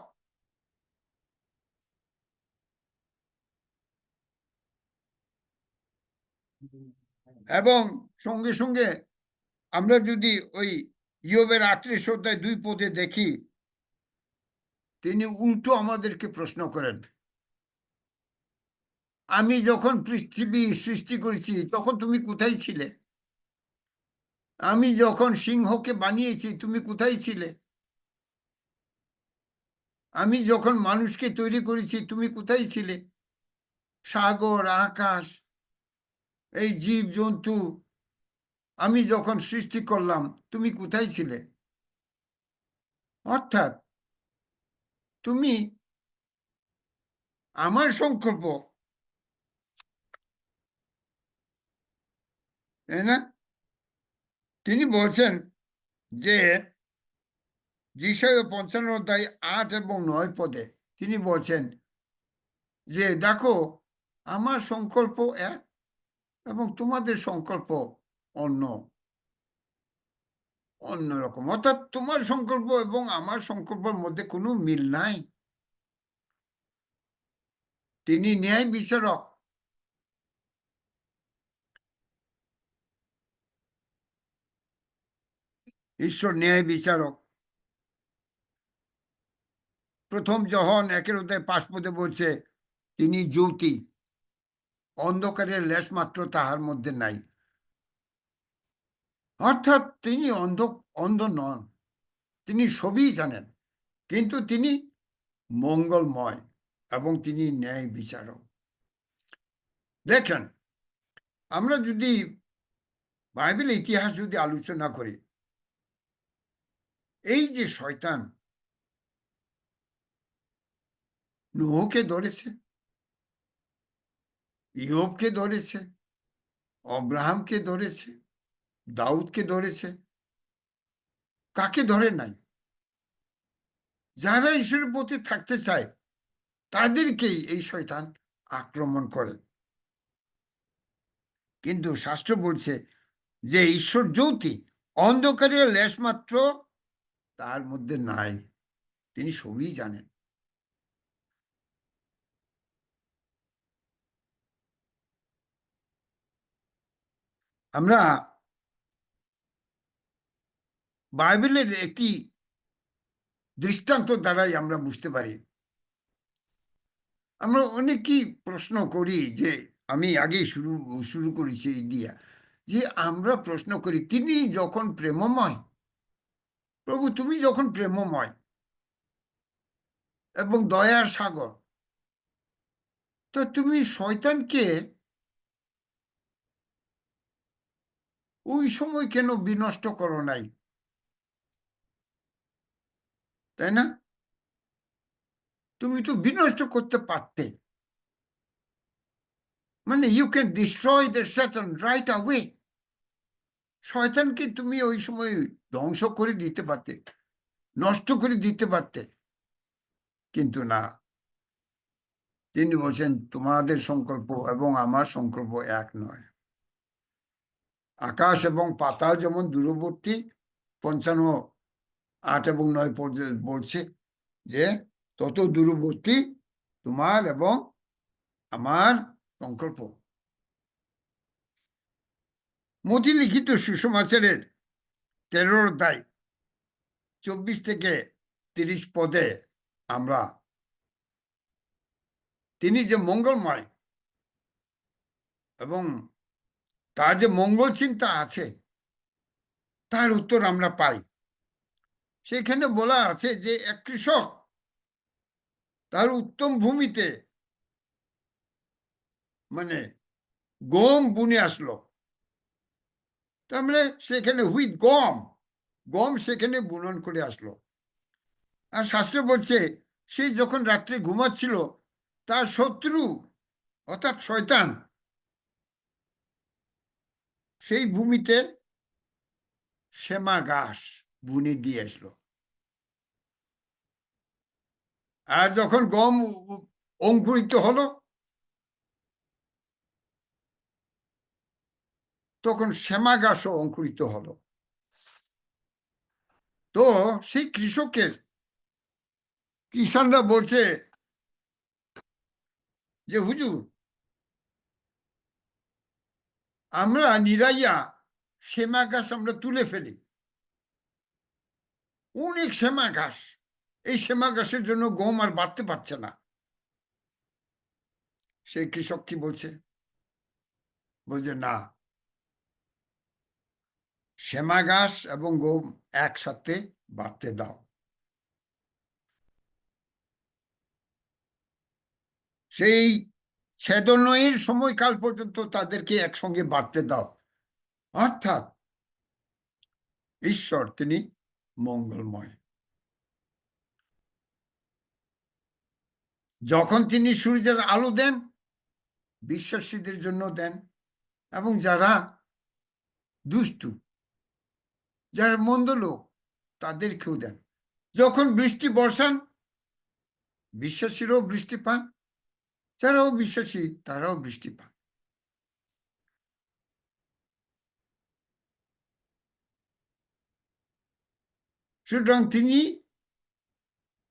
এবং সঙ্গে সঙ্গে আমরা যদি ওই ইয়োবের 38 অধ্যায় 2 পদে দেখি, তিনি উল্টো আমাদেরকে প্রশ্ন করেন, আমি যখন পৃথিবী সৃষ্টি করেছি তখন তুমি কোথায় ছিলে? আমি যখন সিংহকে বানিয়েছি তুমি কোথায় ছিলে? আমি যখন মানুষকে তৈরি করেছি তুমি কোথায় ছিলে? সাগর, আকাশ, এই জীব জন্তু আমি যখন সৃষ্টি করলাম তুমি কোথায় ছিলে? অর্থাৎ তুমি আমার সংকল্প, তাই না? তিনি বলছেন যে যিশায়া 55 অধ্যায় 8 এবং 9 পদে তিনি বলছেন যে দেখো, আমার সংকল্প এক এবং তোমাদের সংকল্প অন্য অন্যরকম। অর্থাৎ তোমার সংকল্প এবং আমার সংকল্পের মধ্যে কোনো মিল নাই। তিনি ন্যায় বিচারক। ঈশ্বর ন্যায় বিচারক। প্রথম যোহন 1 অধ্যায় 5 পদে বলছে তিনি জ্যোতি, অন্ধকারের লেশ মাত্র তাহার মধ্যে নাই। অর্থাৎ তিনি অন্ধ নন, তিনি সবই জানেন, কিন্তু তিনি মঙ্গলময় এবং তিনি ন্যায় বিচারক। দেখেন, আমরা যদি বাইবেলের ইতিহাস যদি আলোচনা করি, এই যে শয়তান নূহকে ধরেছে, ইয়োবকে ধরেছে, অব্রাহামকে ধরেছে, দাউদকে ধরেছে, কাকে ধরে নাই? যারা ঈশ্বরের প্রতি থাকতে চায় তাদেরকেই এই শয়তান আক্রমণ করে। কিন্তু শাস্ত্র বলছে যে ঈশ্বর জ্যোতি, অন্ধকারের লেশমাত্র তার মধ্যে নাই, তিনি সবই জানেন। আমরা বাইবেলের একটি দৃষ্টান্ত দ্বারাই আমরা বুঝতে পারি। আমরা অনেকেই প্রশ্ন করি যে, আমি আগেই শুরু করেছি এই দিয়া, যে আমরা প্রশ্ন করি তিনি যখন প্রেমময়, প্রভু তুমি যখন প্রেমময় এবং দয়ার সাগর, তো তুমি শয়তানকে ওই সময় কেন বিনষ্ট করো নাই, তাই না? তুমি তো বিনষ্ট করতে পারতে, মানে ইউ ক্যান ডিস্ট্রয় দ্য শয়তান রাইট অ্যাওয়ে। শয়তানকে তুমি ওই সময় ধ্বংস করে দিতে পারতে, নষ্ট করে দিতে পারতে, কিন্তু না, তিনি বলছেন তোমাদের সংকল্প এবং আমার সংকল্প এক নয়। আকাশ এবং পাতাল যেমন দূরবর্তী, 55:8 এবং 9 বলছে যে তত দূরবর্তী তোমার এবং আমার সংকল্প। মতি লিখিত সুসমাচারের 13 অধ্যায় 24 থেকে 30 পদে আমরা তিনি যে মঙ্গলময় এবং তার যে মঙ্গল চিন্তা আছে তার উত্তর আমরা পাই। সেখানে বলা আছে যে এক কৃষক তার উত্তম ভূমিতে মানে গম বুনে আসলো, তার মানে সেখানে হুইট গম, গম সেখানে বুনন করে আসলো। আর শাস্ত্র বলছে সে যখন রাত্রে ঘুমাচ্ছিল, তার শত্রু অর্থাৎ শয়তান সেই ভূমিতে শ্যামা ঘাস বুনে দিয়ে আসলো। আর যখন গম অঙ্কুরিত হলো, তখন শ্যামা ঘাসও অঙ্কুরিত হলো। তো সেই কিষানরা বলছে যে হুজুর, আমরা নিরাইয়া শ্যামা ঘাস আমরা তুলে ফেলি, অনেক শ্যামা ঘাস, এই শ্যামা ঘাসের জন্য গম আর বাড়তে পারছে না। সেই কৃষক কি বলছে? বলছে না, শ্যামা ঘাস এবং গম একসাথে বাড়তে দাও। সেই ছেদনয়ের সময়কাল পর্যন্ত তাদেরকে একসঙ্গে বাড়তে দাও। অর্থাৎ ঈশ্বর তিনি মঙ্গলময়। যখন তিনি সূর্যের আলো দেন, বিশ্বাসীদের জন্য দেন, এবং যারা দুষ্টু, যারা মন্দ লোক, তাদেরকেও দেন। যখন বৃষ্টি বর্ষান, বিশ্বাসীরাও বৃষ্টি পান, যারাও বিশ্বাসী তারাও বৃষ্টি পান। সুতরাং তিনি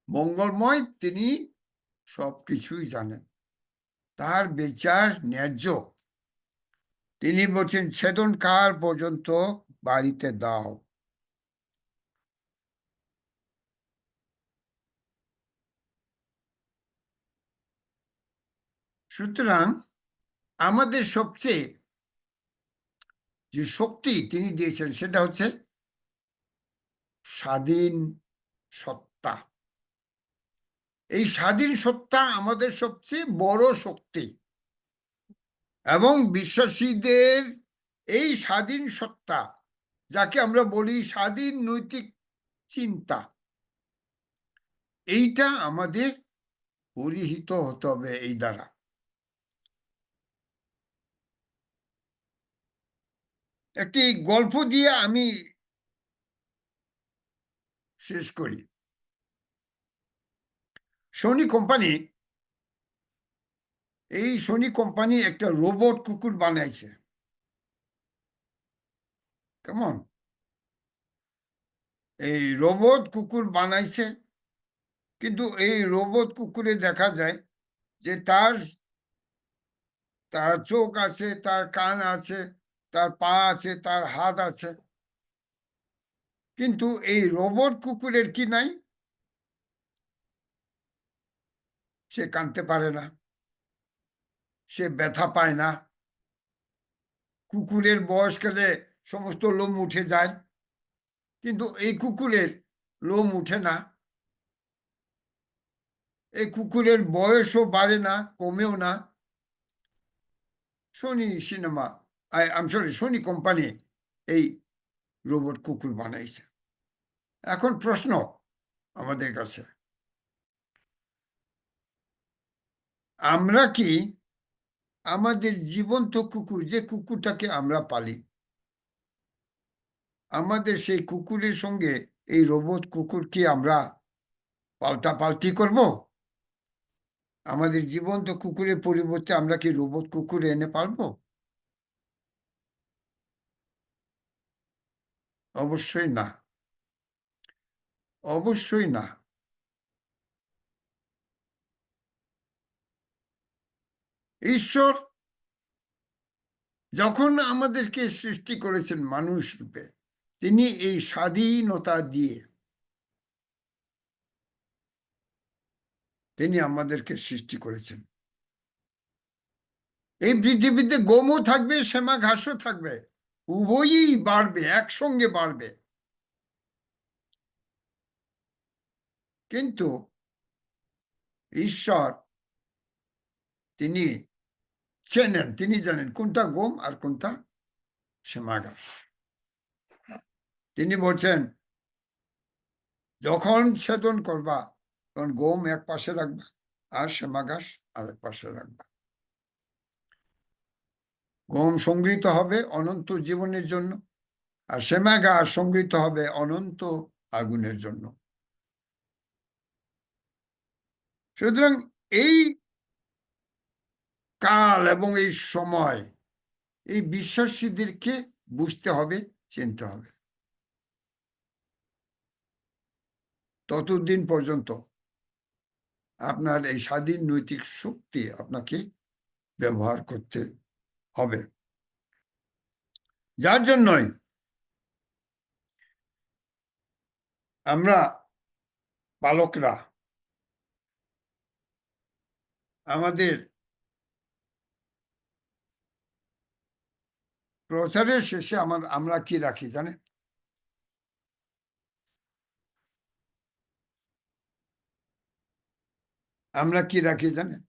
মঙ্গলময়, তিনি সবকিছুই জানেন, তার বিচার ন্যায্য। তিনি বলছেন ছেদন কাল পর্যন্ত বাড়িতে দাও। সুতরাং আমাদের সবচেয়ে যে শক্তি তিনি দিয়েছেন সেটা হচ্ছে স্বাধীন সত্তা। এই স্বাধীন সত্তা আমাদের সবচেয়ে বড় শক্তি, এবং বিশ্বাসীদের এই স্বাধীন সত্তা, যাকে আমরা বলি স্বাধীন নৈতিক চিন্তা, এইটা আমাদের পরিহিত হতে হবে এই দ্বারা। একটি গল্প দিয়ে আমি শেষ করি। সোনি কোম্পানি একটা রোবট কুকুর বানাইছে। কেমন? এই রোবট কুকুর বানাইছে, কিন্তু এই রোবট কুকুরে দেখা যায় যে তার তার চোখ আছে, তার কান আছে, তার পা আছে, তার হাত আছে, কিন্তু এই রোবট কুকুরের কি নাই? সে কাঁদতে পারে না, সে ব্যথা পায় না, কুকুরের বয়স গেলে সমস্ত লোম উঠে যায়, কিন্তু এই কুকুরের লোম উঠে না, এই কুকুরের বয়সও বাড়ে না, কমেও না। Sony cinema, sorry, Sony company এই রোবট কুকুর বানাইছে। এখন প্রশ্ন আমাদের কাছে, আমরা কি আমাদের জীবন্ত কুকুর, যে কুকুরটাকে আমরা পালি, আমাদের সেই কুকুরের সঙ্গে এই রোবট কুকুর কি আমরা পাল্টাপাল্টি করব? আমাদের জীবন্ত কুকুরের পরিবর্তে আমরা কি রোবট কুকুর এনে পালবো? অবশ্যই না, অবশ্যই না। ঈশ্বর যখন আমাদেরকে সৃষ্টি করেছেন মানুষ রূপে, তিনি এই স্বাধীনতা দিয়ে তিনি আমাদেরকে সৃষ্টি করেছেন। এই পৃথিবীতে গমও থাকবে, শ্যামা ঘাসও থাকবে, উভয়ই বাড়বে, একসঙ্গে বাড়বে। কিন্তু ঈশ্বর তিনি চেনেন, তিনি জানেন কোনটা গম আর কোনটা শ্যামা ঘাস। তিনি বলছেন, যখন ছেদন করবা তখন গম এক পাশে রাখবা আর শ্যামা ঘাস আরেক পাশে রাখবা। গম সংগৃহীত হবে অনন্ত জীবনের জন্য, আর শ্যামা ঘাস সংগৃহীত হবে অনন্ত আগুনের জন্য। সুতরাং এই কাল এবং এই সময় এই বিশ্বাসীদেরকে বুঝতে হবে, চিনতে হবে। ততদিন পর্যন্ত আপনার এই স্বাধীন নৈতিক শক্তি আপনাকে ব্যবহার করতে হবে, যার জন্যই আমরা পালকরা আমাদের প্রচারের শেষে আমরা কি রাখি জানেন? আমরা কি রাখি জানেন?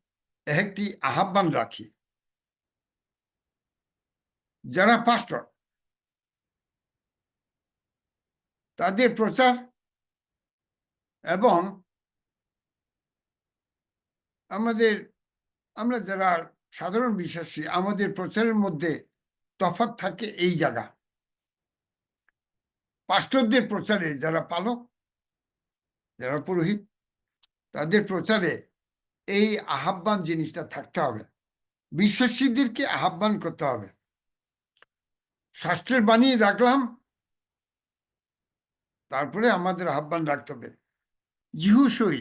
একটি আহ্বান রাখি। যারা পাস্টর, তাদের প্রচার এবং আমরা যারা সাধারণ বিশ্বাসী, আমাদের প্রচারের মধ্যে তফাৎ থাকে এই জায়গা। পাস্টরদের প্রচারে, যারা পালক, যারা পুরোহিত, তাদের প্রচারে এই আহ্বান জিনিসটা থাকতে হবে। বিশ্বাসীদেরকে আহ্বান করতে হবে। শাস্ত্রের বাণী রাখলাম, তারপরে আমাদের আহ্বান রাখতে হবে। যিহোশূই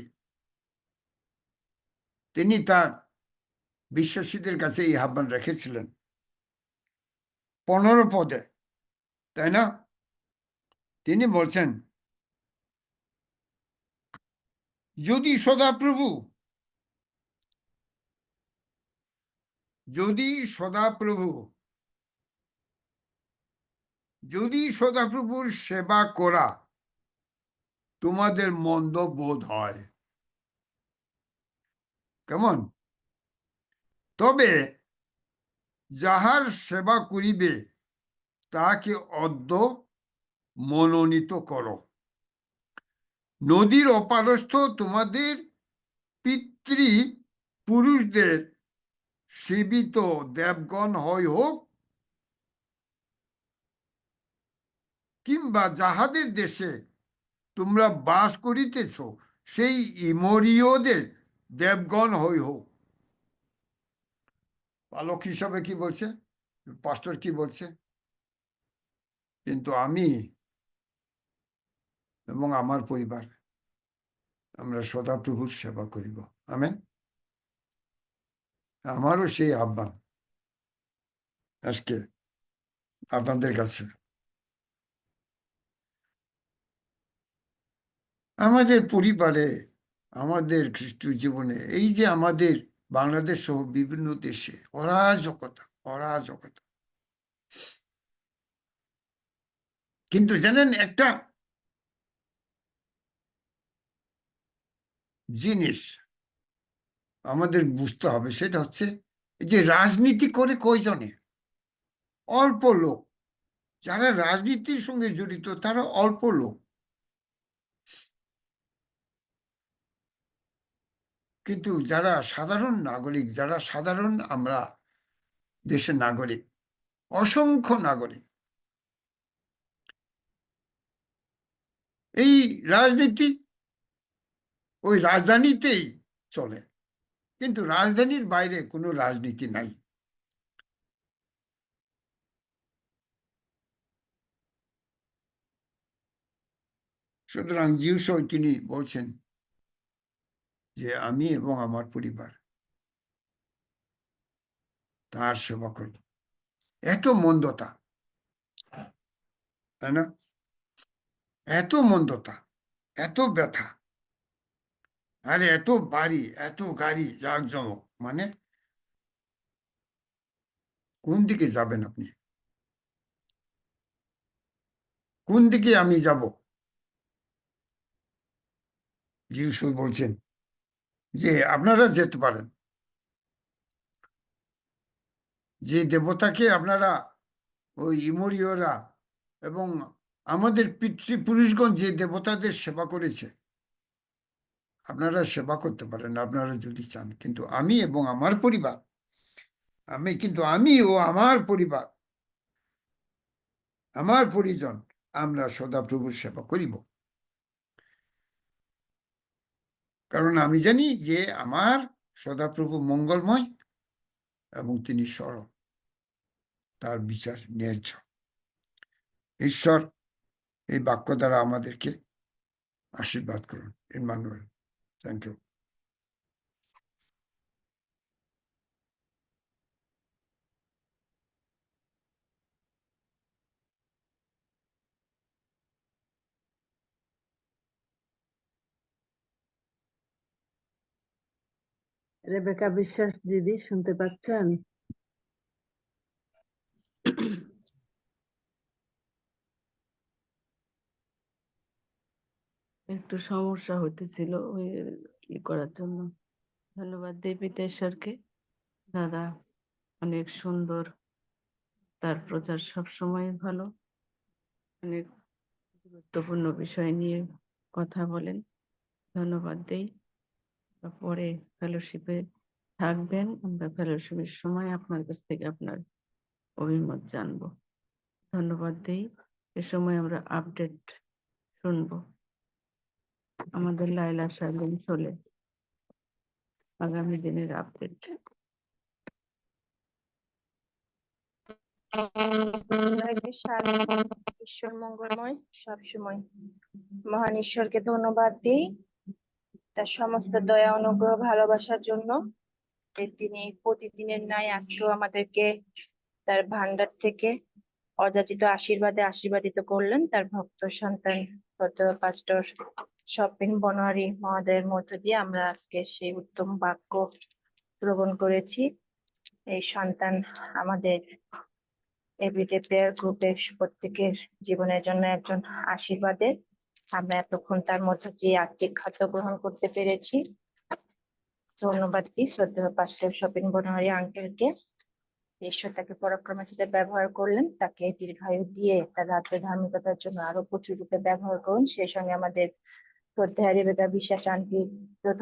তিনি তার বিশ্বাসীদের কাছে এই আহ্বান রেখেছিলেন 15 পদে, তাই না? তিনি বলছেন, যদি সদাপ্রভু যদি সদাপ্রভুর সেবা করা তোমাদের মন্দ বোধ হয়, কেমন? তবে যাহার সেবা করিবে তাহাকে অদ্য মনোনীত করো। নদীর অপারস্থ তোমাদের পিতৃ পুরুষদের সেবিত দেবগণ হয় হোক, কিংবা যাহাদের দেশে তোমরা বাস করিতেছ সেই ইমরীয়দের দেবগণ হই হোক। পালক হিসাবে কি বলছে? পাস্টর কি বলছে? কিন্তু আমি এবং আমার পরিবার আমরা সদাপ্রভুর সেবা করিব। আমেন। আমারও সেই আহ্বান আজকে আপনাদের কাছে। আমাদের পরিবারে, আমাদের খ্রিস্ট জীবনে, এই যে আমাদের বাংলাদেশ সহ বিভিন্ন দেশে অরাজকতা, অরাজকতা। কিন্তু জানেন একটা জিনিস আমাদের বুঝতে হবে, সেটা হচ্ছে যে রাজনীতি করে কয়জনে? অল্প লোক। যারা রাজনীতির সঙ্গে জড়িত তারা অল্প লোক, কিন্তু যারা সাধারণ নাগরিক, যারা সাধারণ আমরা দেশের নাগরিক, অসংখ্য নাগরিক, এই রাজনীতি ওই রাজধানীতেই চলে, কিন্তু রাজধানীর বাইরে কোনো রাজনীতি নাই। সুতরাং যিশু তিনি বলছেন যে আমি এবং আমার পরিবার তার সেবা করব। এত মন্দতা, তাই না? এত মন্দতা, এত ব্যথা, আরে এত বাড়ি, এত গাড়ি, জাঁকজমক, মানে কোন দিকে যাবেন আপনি? কোন দিকে আমি যাব? যিশু বলছেন যে আপনারা যেতে পারেন, যে দেবতাকে আপনারা, ওই ইমরীয়রা এবং আমাদের পিতৃপুরুষগণ যে দেবতাদের সেবা করেছে, আপনারা সেবা করতে পারেন আপনারা যদি চান। কিন্তু আমি এবং আমার পরিবার, আমি ও আমার পরিবার, আমার পরিজন, আমরা সদাপ্রভুর সেবা করিব। কারণ আমি জানি যে আমার সদাপ্রভু মঙ্গলময় এবং তিনি সরল, তার বিচার ন্যায্য। ঈশ্বর এই বাক্য দ্বারা আমাদেরকে আশীর্বাদ করুন। ইম্মানুয়েল। Thank you. রেবেকা বিশ্বাস দিদি শুনতে পাচ্ছেন? একটু সমস্যা হতেছিল ওই করার জন্য। ধন্যবাদ দেবীতেশ্বরকে। দাদা অনেক সুন্দর, তার প্রচার সবসময় ভালো, অনেক গুরুত্বপূর্ণ বিষয় নিয়ে কথা বলেন। ধন্যবাদ দেই। পরে ফেলোশিপে থাকবেন, আমরা ফেলোশিপের সময় আপনার কাছ থেকে আপনার অভিমত জানবো। ধন্যবাদ দেই। এ সময় আমরা আপডেট শুনবো আমাদের লাইলা শালীন চলে আগামী দিনের আপডেট। ঈশ্বর মঙ্গলময় সবসময়। মহান ঈশ্বরকে ধন্যবাদ দিই তার সমস্ত দয়া, অনুগ্রহ, ভালোবাসার জন্য, যে তিনি প্রতিদিনের ন্যায় আজকেও আমাদেরকে তার ভান্ডার থেকে অযাচিত আশীর্বাদে আশীর্বাদিত করলেন। তার ভক্ত সন্তান পাস্টর স্বপিন বনোয়ারি মহোদয়ের মধ্য দিয়ে আমরা আজকে সেই উত্তম বাক্য শ্রবণ করেছি। এই সন্তান আমাদের এভরিডে প্রেয়ার গ্রুপের প্রত্যেকের জীবনের জন্য একজন আশীর্বাদের। আমরা এতক্ষণ তার মধ্য দিয়ে আত্মিক খাদ্য গ্রহণ করতে পেরেছি। ধন্যবাদ দিই শ্রদ্ধেয় পাস্টর স্বপিন বনোয়ারি আঙ্কেলকে। ঈশ্বর তাকে পরাক্রমের সাথে ব্যবহার করলেন, তাকে দীর্ঘায়ু দিয়ে তার রাজ্য ধার্মিকতার জন্য আরো প্রচুর রূপে ব্যবহার করুন। সেই সঙ্গে আমাদের শ্রদ্ধেয় রেবেকা বিশ্বাস আন্টি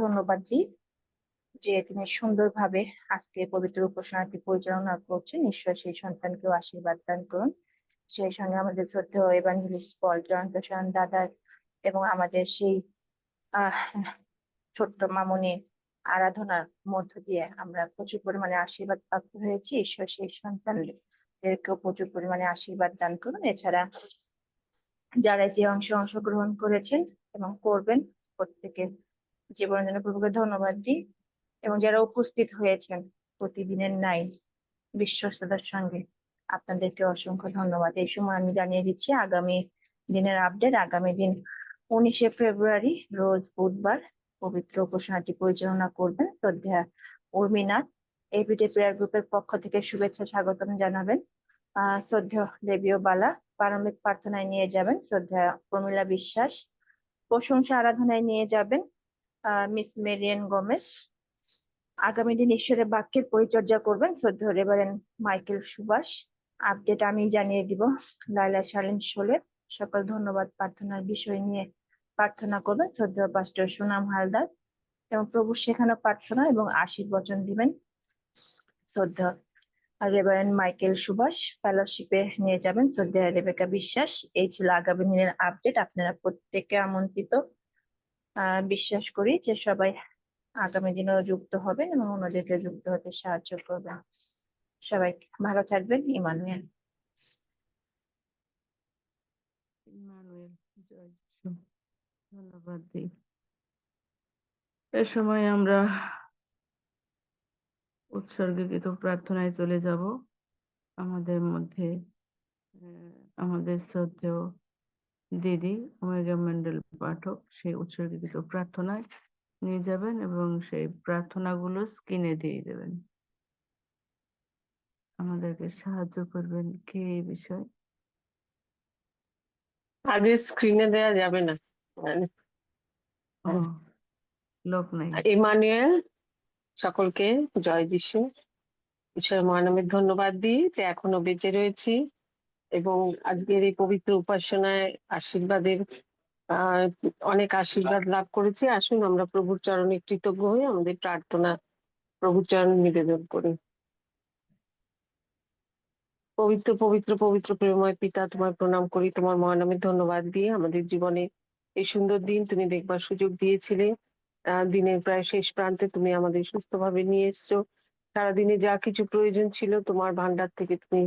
ধন্যবাদ দিই যে তিনি সুন্দরভাবে আজকে পবিত্র উপাসনাটি পরিচালনা করছেন। ঈশ্বর সেই সন্তানকেও আশীর্বাদ দান করুন। সেই সঙ্গে আমাদের শ্রদ্ধেয় এভাঞ্জেলিস্ট পল জয়ন্ত সায়ন দাদার এবং আমাদের সেই ছোট্ট মামুনি আরাধনার মধ্য দিয়ে আমরা প্রচুর পরিমাণে আশীর্বাদ প্রাপ্ত হয়েছি। ঈশ্বর সেই সন্তানের এদেরকেও প্রচুর পরিমাণে আশীর্বাদ দান করুন। এছাড়া যারা যে অংশগ্রহণ করেছেন এবং করবেন, প্রত্যেকের জীবনের জন্য প্রভুকে ধন্যবাদ দিই। এবং যারা উপস্থিত হয়েছেন প্রতিদিনের ন্যায় বিশ্বস্ততার সঙ্গে, আপনাদেরকে অসংখ্য ধন্যবাদ। এই সময় আমি জানিয়ে দিচ্ছি আগামী দিনের আপডেট। আগামী দিন 19শে ফেব্রুয়ারি রোজ বুধবার পবিত্র উপাসনাটি পরিচালনা করবেন শ্রদ্ধেয়া উর্মিনাথ। এপিটে প্রেয়ার গ্রুপের পক্ষ থেকে শুভেচ্ছা স্বাগতম জানাবেন শ্রদ্ধেয় দেবীয় বালা। প্রারম্ভিক প্রার্থনায় নিয়ে যাবেন শ্রদ্ধেয়া প্রমীলা বিশ্বাস। প্রশংসা আরাধনায় নিয়ে যাবেন মিস মেরিয়ান গোমেজ। আগামী দিন ঈশ্বরের বাক্যের পরিচর্যা করবেন শ্রদ্ধেয় রেভারেন্ড মাইকেল সুভাষ। আপডেট আমি জানিয়ে দিব লাইলা শালীন শোলে। সকল ধন্যবাদ প্রার্থনার বিষয় নিয়ে প্রার্থনা করবেন শ্রদ্ধেয় পাস্টর সুনাম হালদার। এবং প্রভু শেখানো প্রার্থনা এবং আশীর্বচন দিবেন শ্রদ্ধেয় রেভারেন্ড মাইকেল সুভাষ। ফেলোশিপে নিয়ে যাবেন শ্রদ্ধেয় রেবেকা বিশ্বাস। এই ছিল আগামী দিনের আপডেট। আপনারা প্রত্যেকে আমন্ত্রিত। বিশ্বাস করি যে সবাই আগামী দিনেও যুক্ত হবেন এবং অন্যদেরকে যুক্ত হতে সাহায্য করবেন। সবাই ভালো থাকবেন। ইমানুয়েল। ইমানুয়েল, জয় যিশু। ধন্যবাদ দিই। এ সময় আমরা উৎসর্গীকৃত প্রার্থনায় চলে যাব। আমাদের মধ্যে আমাদের শ্রদ্ধেয় দিদি ওমেগা মন্ডল পাঠক সেই উৎসর্গীকৃত প্রার্থনায় নিয়ে যাবেন এবং সেই প্রার্থনাগুলো স্ক্রিনে দিয়ে দেবেন। আমাদেরকে সাহায্য করবেন কে এই বিষয়ে? আগে স্ক্রিনে দেয়া যাবে না। ও, লোক নাই। ইমানুয়েল, সকলকে জয় যিশু। ঈশ্বর মহানামের ধন্যবাদ দিই যে এখনো বেঁচে রয়েছি এবং আজকের এই পবিত্র উপাসনায় আশীর্বাদের অনেক আশীর্বাদ লাভ করেছি। আসুন আমরা প্রভুর চরণে কৃতজ্ঞ হয়ে আমাদের প্রার্থনা প্রভুর চরণে নিবেদন করি। পবিত্র পবিত্র পবিত্র প্রেমময় পিতা, তোমার প্রণাম করি, তোমার মহানামের ধন্যবাদ দিয়ে আমাদের জীবনে এই সুন্দর দিন তুমি দেখবার সুযোগ দিয়েছিলে। দিনের প্রায় শেষ প্রান্তে তুমি আমাদের সুস্থভাবে নিয়ে এসছো। সারাদিনে যা কিছু প্রয়োজন ছিল তোমার ভান্ডার থেকে তুমি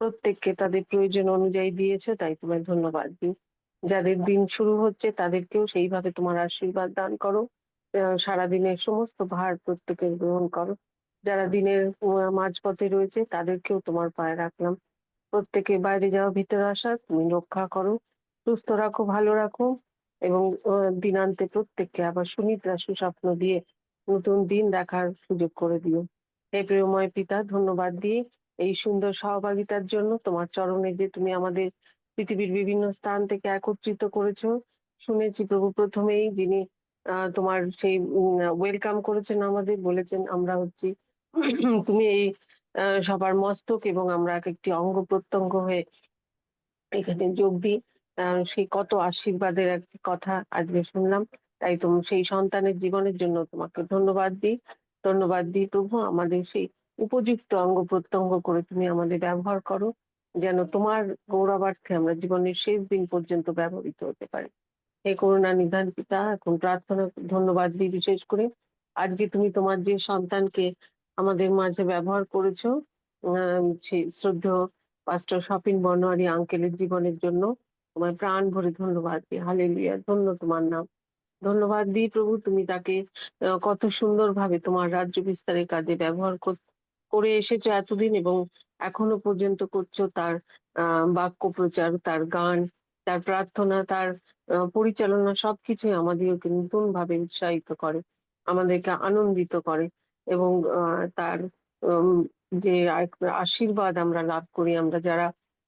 প্রত্যেককে তাদের প্রয়োজন অনুযায়ী দিয়েছো, তাই তোমার ধন্যবাদ দিই। যাদের দিন শুরু হচ্ছে তাদেরকেও সেইভাবে তোমার আশীর্বাদ দান করো। সারাদিনের সমস্ত ভার প্রত্যেকের গ্রহণ করো। যারা দিনের মাঝপথে রয়েছে তাদেরকেও তোমার পায়ে রাখলাম। প্রত্যেকে বাইরে যাওয়া ভিতরে আসা তুমি রক্ষা করো, সুস্থ রাখো, ভালো রাখো এবং দিনান্তে প্রত্যেককে আবার সুনিদ্রা সুস্বপ্ন দিয়ে নতুন দিন দেখার সুযোগ করে দিও। হে প্রিয়ময় পিতা, ধন্যবাদ দিয়ে এই সুন্দর সহভাগিতার জন্য, তোমার চরণে যে তুমি আমাদের পৃথিবীর বিভিন্ন স্থান থেকে একত্রিত করেছো। শুনেছি প্রভু প্রথমেই যিনি তোমার সেই ওয়েলকাম করেছেন আমাদের, বলেছেন আমরা হচ্ছি তুমি এই সবার মস্তক এবং আমরা এক একটি অঙ্গ প্রত্যঙ্গ হয়ে এখানে যোগ দিই। সেই কত আশীর্বাদের একটি কথা আজকে শুনলাম। তাই তুমি সেই সন্তানের জীবনের জন্য তোমাকে ধন্যবাদ দিই। ধন্যবাদ দিই প্রভু, আমাদের সেই উপযুক্ত অঙ্গ প্রত্যঙ্গ করে তুমি আমাদের ব্যবহার করো, যেন তোমার গৌরবার্থে আমরা জীবনের শেষ দিন পর্যন্ত ব্যবহৃত হতে পারি। হে করুণা নিধান পিতা, এখন প্রার্থনা ধন্যবাদ দিই বিশেষ করে আজকে তুমি তোমার যে সন্তানকে আমাদের মাঝে ব্যবহার করেছো, সেই শ্রদ্ধেয় পাস্টর স্বপিন বর্ণারী আঙ্কেলের জীবনের জন্য তোমার প্রাণ ভরে ধন্যবাদ দিই। হালেলুয়া, ধন্য তোমার নাম। ধন্যবাদ দিই প্রভু, তুমি তাকে কত সুন্দরভাবে তোমার রাজ্য বিস্তারের কাজে ব্যবহার করে এসেছো এতদিন এবং এখনো পর্যন্ত করছো। তার বাক্য প্রচার, তার গান, তার প্রার্থনা, তার পরিচালনা সবকিছুই আমাদেরকে নতুন ভাবে উৎসাহিত করে, আমাদেরকে আনন্দিত করে এবং তার যে আশীর্বাদ আমরা লাভ করি আমরা যারা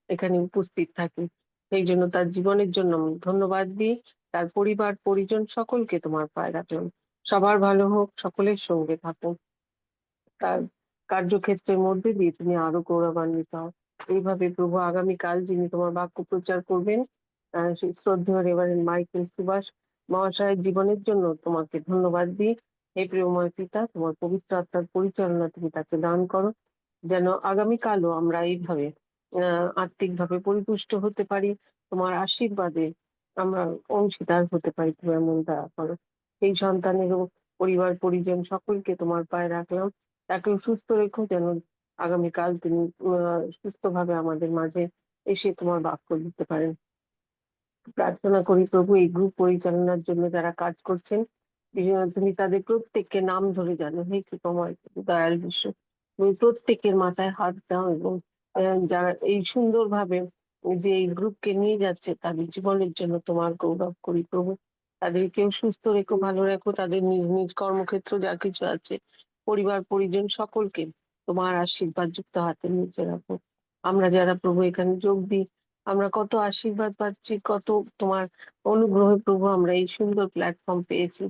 এখানে উপস্থিত থাকি, সেই জন্য তার জীবনের জন্য আমি ধন্যবাদ দিই। তার পরিবার পরিজন সকলকে তোমার পায়ে রাখলাম। সবার ভালো হোক, সকলের সঙ্গে থাকুন, তার কার্যক্ষেত্রের মধ্যে দিয়ে তুমি আরো গৌরবান্বিত হও। এইভাবে প্রভু আগামীকাল যিনি তোমার বাক্য প্রচার করবেন, সেই শ্রদ্ধেয় রেভারেন্ড মাইকেল সুভাষ মহাশয়ের জীবনের জন্য তোমাকে ধন্যবাদ দিই। হে প্রিয়ময় পিতা, তোমার পবিত্র আত্মার পরিচালনা তুমি তাকে দান করো, যেন আগামীকালও আমরা এইভাবে আত্মিকভাবে পরিপুষ্ট হতে পারি, তোমার আশীর্বাদে আমরা অংশীদার হতে পারি, তুমি এমন দয়া করো। সেই সন্তানেরও পরিবার পরিজন সকলকে তোমার পায়ে রাখলাম, তাকেও সুস্থ রেখো, যেন আগামীকাল তিনি সুস্থভাবে আমাদের মাঝে এসে তোমার বাক্য দিতে পারেন। প্রার্থনা করি প্রভু এই গ্রুপ পরিচালনার জন্য যারা কাজ করছেন, তুমি তাদের প্রত্যেককে নাম ধরে জানো। হে কৃপাময় দয়াল বিশ্ব, তুমি প্রত্যেকের মাথায় হাত দাও এবং যারা এই সুন্দরভাবে যে এই গ্রুপকে নিয়ে যাচ্ছে তাদের জীবনের জন্য তোমার গৌরব করি প্রভু। তাদেরকেও সুস্থ রেখো, ভালো রেখো, তাদের নিজ নিজ কর্মক্ষেত্র যা কিছু আছে, পরিবার পরিজন সকলকে তোমার আশীর্বাদ যুক্ত হাতে নিচে রাখো। আমরা যারা প্রভু এখানে যোগ দিই, আমরা কত আশীর্বাদ পাচ্ছি, কত তোমার অনুগ্রহে প্রভু আমরা এই সুন্দর প্ল্যাটফর্ম পেয়েছি।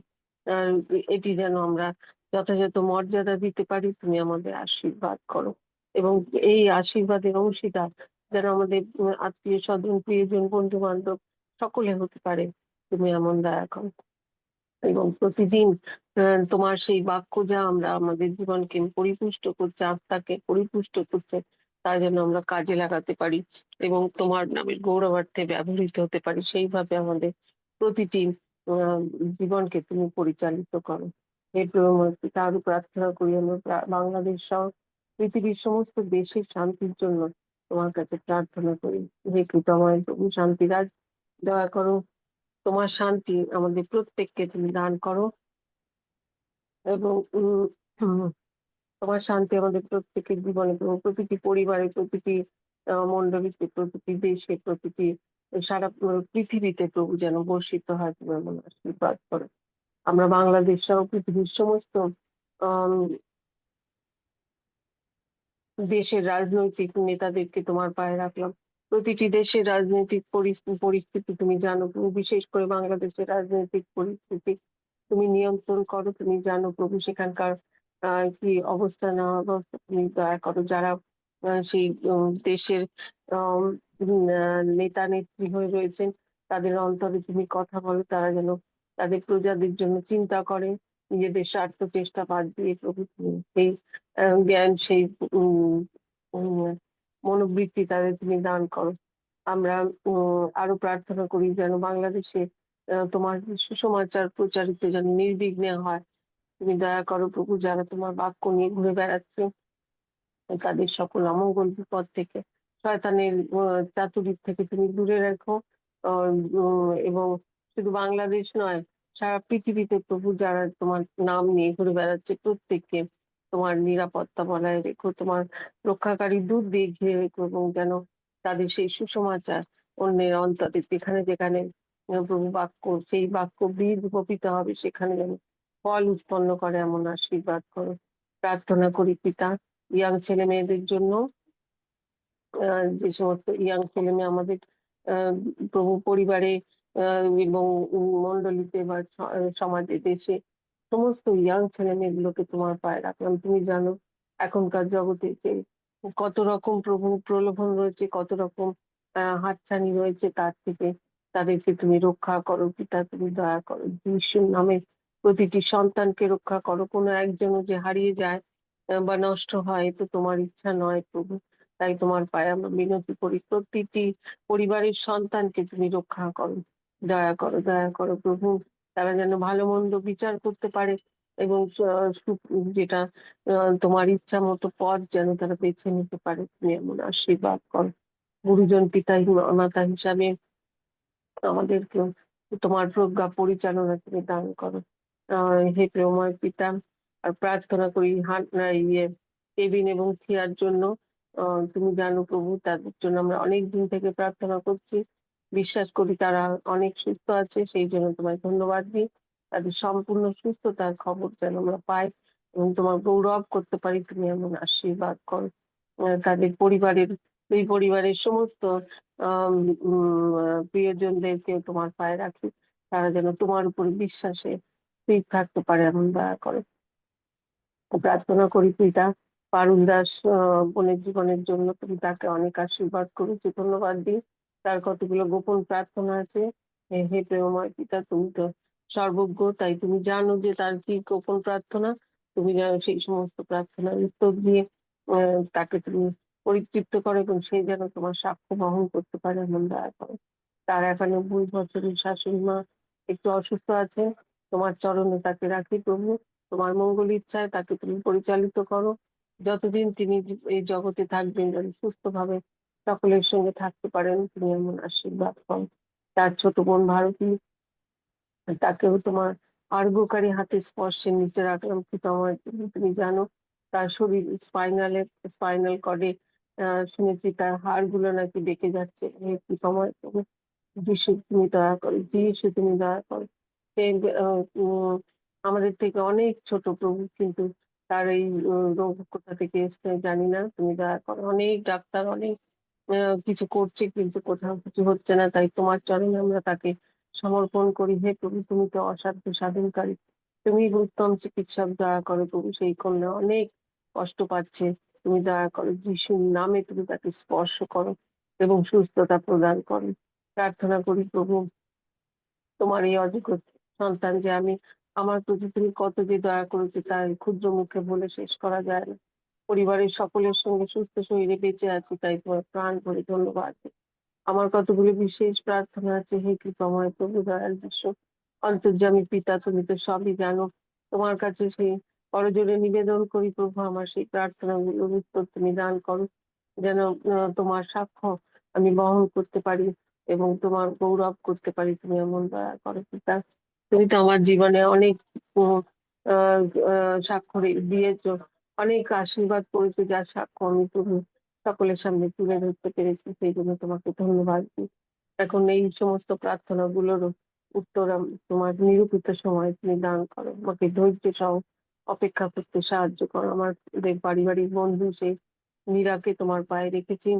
আহ, এটি যেন আমরা যথাযথ মর্যাদা দিতে পারি, তুমি আমাদের আশীর্বাদ করো এবং এই আশীর্বাদের অংশীদার যেন আমাদের আত্মীয় স্বজন প্রিয়জন বন্ধু বান্ধব সকলে হতে পারে, তুমি এমন দয়া করো। এবং প্রতিদিন তোমার সেই বাক্য যা আমরা আমাদের জীবনকে পরিপুষ্ট করছে, আত্মাকে পরিপুষ্ট করছে, তা যেন আমরা কাজে লাগাতে পারি এবং তোমার নামের গৌরবার্থে ব্যবহৃত হতে পারি, সেইভাবে আমাদের প্রতিটি আহ, জীবনকে তুমি পরিচালিত করো। এই পিতা, আরো প্রার্থনা করি আমরা বাংলাদেশ সহ পৃথিবীর সমস্ত দেশের শান্তির জন্য তোমার কাছে প্রার্থনা করি। হে কৃপাময় প্রভু, শান্তিরাজ, দয়া করো, তোমার শান্তি আমাদের প্রত্যেককে তুমি দান করো এবং উম, তোমার শান্তি আমাদের প্রত্যেকের জীবনে এবং প্রতিটি পরিবারে, প্রতিটি মণ্ডলীতে, প্রতিটি দেশে, প্রতিটি সারা পৃথিবীতে প্রভু যেন বর্ষিত হয়, তুমি এমন আশীর্বাদ করো। আমরা বাংলাদেশ সহ পৃথিবীর সমস্ত আহ দেশের রাজনৈতিক নেতাদেরকে তোমার পায়ে রাখলাম। প্রতিটি দেশের রাজনৈতিক পরিস্থিতি তুমি জানো প্রভু, বিশেষ করে বাংলাদেশের রাজনৈতিক পরিস্থিতি তুমি নিয়ন্ত্রণ করো, তুমি জানো প্রভু সেখানকার কি অবস্থা না অবস্থা তুমি দয়া করো। যারা সেই দেশের নেতা নেত্রী হয়ে রয়েছেন, তাদের অন্তরে তুমি কথা বলো, তারা যেন তাদের প্রজাদের জন্য চিন্তা করে, নিজেদের স্বার্থ চেষ্টা বাদ দিয়ে প্রভু তুমি সেই জ্ঞান, সেই উম উম, মনোবৃত্তি তাদের তুমি দান করো। আমরা আরো প্রার্থনা করি যেন বাংলাদেশে তোমার সুসমাচার প্রচারিত যেন নির্বিঘ্নে হয়, তুমি দয়া করো প্রভু। যারা তোমার বাক্য নিয়ে ঘুরে বেড়াচ্ছে, তাদের সকল অমঙ্গল বিপদ থেকে, শয়তানের চাতুরীর থেকে তুমি দূরে রাখো। এবং শুধু বাংলাদেশ নয়, সারা পৃথিবীতে প্রভু যারা তোমার নাম নিয়ে ঘুরে বেড়াচ্ছে প্রত্যেককে তোমার নিরাপত্তা বজায় রেখো, তোমার রক্ষাকারী দূত দিয়ে ঘিরে রেখো এবং যেন তাদের সেই সুসমাচার অন্যের অন্তরে যেখানে যেখানে প্রভু বাক্য, সেই বাক্য বীজ বপিত হবে, সেখানে যেন ফল উৎপন্ন করে, এমন আশীর্বাদ করো। প্রার্থনা করি পিতা ইয়াং ছেলে মেয়েদের জন্য, যে সমস্ত ইয়াং ছেলে মেয়ে আমাদের আহ, প্রভু পরিবারে এবং মন্ডলীতে বা সমাজে দেশে সমস্ত ইয়াং ছেলে মেয়েগুলোকে তোমার পায়ে রাখলাম। তুমি জানো এখনকার জগতে যে কত রকম প্রভু প্রলোভন রয়েছে, কত রকম হাতছানি রয়েছে, তার থেকে তাদেরকে তুমি রক্ষা করো পিতা, তুমি দয়া করো। যিশুর নামে প্রতিটি সন্তানকে রক্ষা করো, কোনো একজনও যে হারিয়ে যায় বা নষ্ট হয়, তো তোমার ইচ্ছা নয় প্রভু। তাই তোমার পায়ে আমরা মিনতি করি, প্রতিটি পরিবারের সন্তানকে তুমি রক্ষা করো, দয়া করো, দয়া করো প্রভু। তারা যেন ভালো মন্দ বিচার করতে পারে এবং যেটা তোমার ইচ্ছা মতো পথ যেন তারা বেছে নিতে পারে, তুমি এমন আশীর্বাদ করো। গুরুজন পিতা মাতা হিসাবে আমাদেরকে তোমার প্রজ্ঞা পরিচালনা তুমি দান করো। হে প্রেমময় পিতা, আর প্রার্থনা করি ইয়ে কেবিন এবং থিয়ার জন্য। তুমি জানো প্রভু তাদের জন্য আমরা অনেক দিন থেকে প্রার্থনা করছি, বিশ্বাস করি তারা অনেক সুস্থ আছে, সেই জন্য তোমায় ধন্যবাদ দিই। তাদের সম্পূর্ণ সুস্থতার খবর যেন আমরা পাই এবং তোমার গৌরব করতে পারি, তুমি এমন আশীর্বাদ করো। তাদের পরিবারের, দুই পরিবারের সমস্ত প্রিয়জনদেরকে তোমার পায়ে রাখি, তারা যেন তোমার উপর বিশ্বাসে স্থির থাকতে পারে, এমন দয়া করে। প্রার্থনা করি পিতা পারুল দাস বোনের জীবনের জন্য, তুমি তাকে অনেক আশীর্বাদ করেছি, ধন্যবাদ দিই। তার কতগুলো গোপন প্রার্থনা আছে, হে প্রেমময় পিতা তুমি তো সর্বজ্ঞ, তাই তুমি জানো যে তার কি গোপন প্রার্থনা। তুমি জানো সেই সমস্ত প্রার্থনার উত্তর দিয়ে তাকে তুমি পরিতৃপ্ত করো এবং সে যেন তোমার সাক্ষ্য বহন করতে পারে, এমন দয়া করো। তার 91 বছরের শাশুড়ি মা একটু অসুস্থ আছে, তোমার চরণে তাকে রাখি প্রভু। তোমার মঙ্গল ইচ্ছায় তাকে তুমি পরিচালিত করো যতদিন তিনি এই জগতে থাকবেন যেন সুস্থভাবে সকলের সঙ্গে থাকতে পারেন, তুমি এমন আশীর্বাদ করো। তার ছোট বোন ভারতী, তাকেও তোমার আরোগ্যকারী হাতে স্পর্শের নিচে রাখলাম তোমার। তুমি জানো তার শরীর স্পাইনাল কর্ডে শুনেছি তার হাড়গুলো নাকি বেঁকে যাচ্ছে। হে তোমার যিশু তুমি দয়া করো, যিশু তুমি দয়া করো। সে আমাদের থেকে অনেক ছোট প্রভু, কিন্তু তার এই রোগ কোথা থেকে এসছে জানি না, তুমি দয়া করো। অনেক ডাক্তার অনেক কিছু করছে, কিন্তু কোথাও কিছু হচ্ছে না। তাই তোমার চরণে আমরা তাকে সমর্পণ করি। হে প্রভু, তুমি তো অসাধ্য সাধনকারী, তুমি উত্তম চিকিৎসক, দয়া করো প্রভু। সেই কন্যা অনেক কষ্ট পাচ্ছে, তুমি দয়া করো, যিশুর নামে তুমি তাকে স্পর্শ করো এবং সুস্থতা প্রদান করো। প্রার্থনা করি প্রভু, তোমার এই অযোগ্য সন্তান যে আমি, আমার প্রতি তুমি কত যে দয়া করেছে তা এই ক্ষুদ্র মুখে বলে শেষ করা যায় না। পরিবারের সকলের সঙ্গে সুস্থ শরীরে বেঁচে আছি, তাই তোমার প্রাণ ভরে ধন্যবাদ। আমার কতগুলো বিশেষ প্রার্থনা আছে। হে কৃপাময় প্রভু, দয়াল বিশ্ব অন্তর্যামী পিতা, তুমি তো সবই জানো। তোমার কাছে সেই করজোড়ে নিবেদন করি প্রভু, আমার সেই প্রার্থনাগুলোর উত্তর তুমি দান করো, যেন তোমার সাক্ষ্য আমি বহন করতে পারি এবং তোমার গৌরব করতে পারি। তুমি এমন দয়া করো পিতা। তুমি তো আমার জীবনে অনেক উম, সাক্ষ্য দিয়েছো, অনেক আশীর্বাদ করেছো, যার সাক্ষ্য আমি প্রভু সকলের সামনে তুলে ধরতে পেরেছি। সেই জন্য তোমাকে ধন্যবাদ দিই। এখন এই সমস্ত প্রার্থনা গুলোর উত্তর তোমার নিরূপিত সময় তুমি দান করো। আমাকে ধৈর্য সহ অপেক্ষা করতে সাহায্য করো। আমাদের পারিবারিক বন্ধু সেই মীরাকে তোমার পায়ে রেখেছি,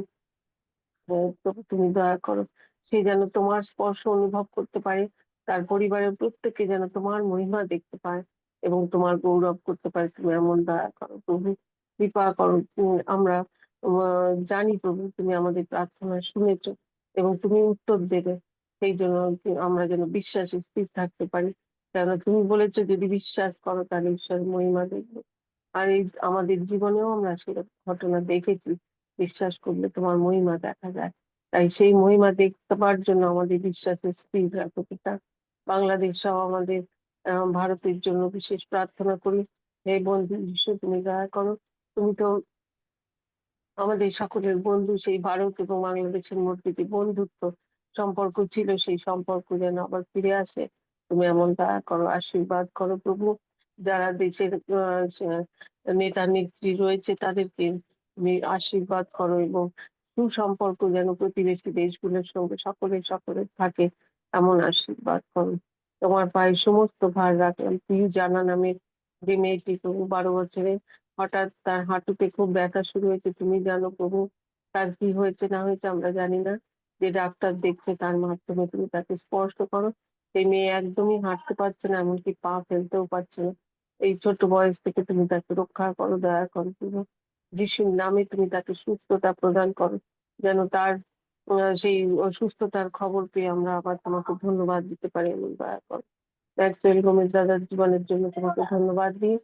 তবু তুমি দয়া করো সে যেন তোমার স্পর্শ অনুভব করতে পারে। তার পরিবারের প্রত্যেকে যেন তোমার মহিমা দেখতে পায় এবং তোমার গৌরব করতে পারে। তুমি এমন দয়া করো প্রভু, কৃপা করো। আমরা জানি প্রভু তুমি আমাদের প্রার্থনা শুনেছো এবং তুমি উত্তর দেবে। সেই জন্য আমরা যেন বিশ্বাসে স্থির থাকতে পারি, কেন তুমি বলেছো যদি বিশ্বাস করো তাহলে ঈশ্বরের মহিমা দেখবে। আর এই আমাদের জীবনেও আমরা সেরকম ঘটনা দেখেছি, বিশ্বাস করলে তোমার মহিমা দেখা যায়। তাই সেই মহিমা দেখবার জন্য আমাদের বিশ্বাসে স্থির রাখো পিতা। বাংলাদেশ সহ আমাদের ভারতের জন্য বিশেষ প্রার্থনা করি। হে বন্ধু যিশু, তুমি দয়া করো। তুমি তো আমাদের সকলের বন্ধু। সেই ভারত এবং বাংলাদেশের মধ্যে যে বন্ধুত্ব সম্পর্ক ছিল, সেই সম্পর্ক যেন আবার ফিরে আসে। তুমি এমন দয়া করো, আশীর্বাদ করো প্রভু। যারা দেশের নেতা নেত্রী রয়েছে তাদেরকে তুমি আশীর্বাদ করো এবং সুসম্পর্ক যেন প্রতিবেশী দেশগুলোর সঙ্গে সকলের থাকে, এমন আশীর্বাদ করো। তোমার পায়ে সমস্ত ভার রাখলাম। তুই জানা নামের যে মেয়েটি প্রভু 12 বছরে, হঠাৎ তার হাঁটুতে খুব ব্যথা শুরু হয়েছে। তুমি জানো প্রভু তার কি হয়েছে না হয়েছে আমরা জানি না, যে ডাক্তার দেখছে তার মাধ্যমে তুমি তাকে স্পর্শ করো। সেই মেয়ে একদমই হাঁটতে পারছে না, এমনকি পা ফেলতেও পারছে না। এই ছোট বয়স থেকে তুমি তাকে রক্ষা করো, দয়া করো প্রভু। যিশুর নামে তুমি তাকে সুস্থতা প্রদান করো, যেন তার সেই অসুস্থতার খবর পেয়ে আমরা আবার তোমাকে ধন্যবাদ দিতে পারি, এমন দয়া করো। ম্যাক্সওয়েল গোমেজ দাদার জীবনের জন্য তোমাকে ধন্যবাদ দিই।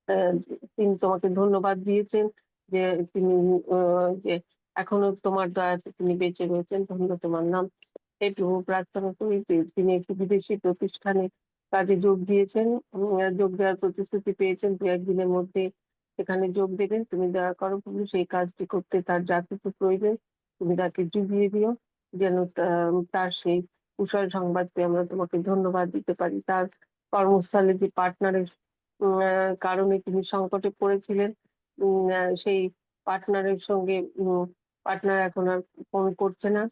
আহ, তিনি তোমাকে ধন্যবাদ দিয়েছেন যে তিনি যে এখনো তোমার দয়াতে তিনি বেঁচে রয়েছেন, ধন্য তোমার নাম। এই প্রভু প্রার্থনা করি যে তিনি একটি বিদেশি প্রতিষ্ঠানে কাজে যোগ দিয়েছেন, যোগ দেওয়ার প্রতিশ্রুতি পেয়েছেন, 2-1 দিনের মধ্যে সেখানে যোগ দেবেন। তুমি দয়া করো প্রভু সেই কাজটি করতে তার যা কিছু প্রয়োজন তুমি তাকে জুগিয়ে দিও, যেন তার সেই কুশল সংবাদ পেয়ে আমরা তোমাকে ধন্যবাদ দিতে পারি। তার কর্মস্থলে যে পার্টনারের কারণে তিনি সংকটে পড়েছিলেন, সেই পার্টনারের সঙ্গে পার্টনার এখন আর ফোন করছে না।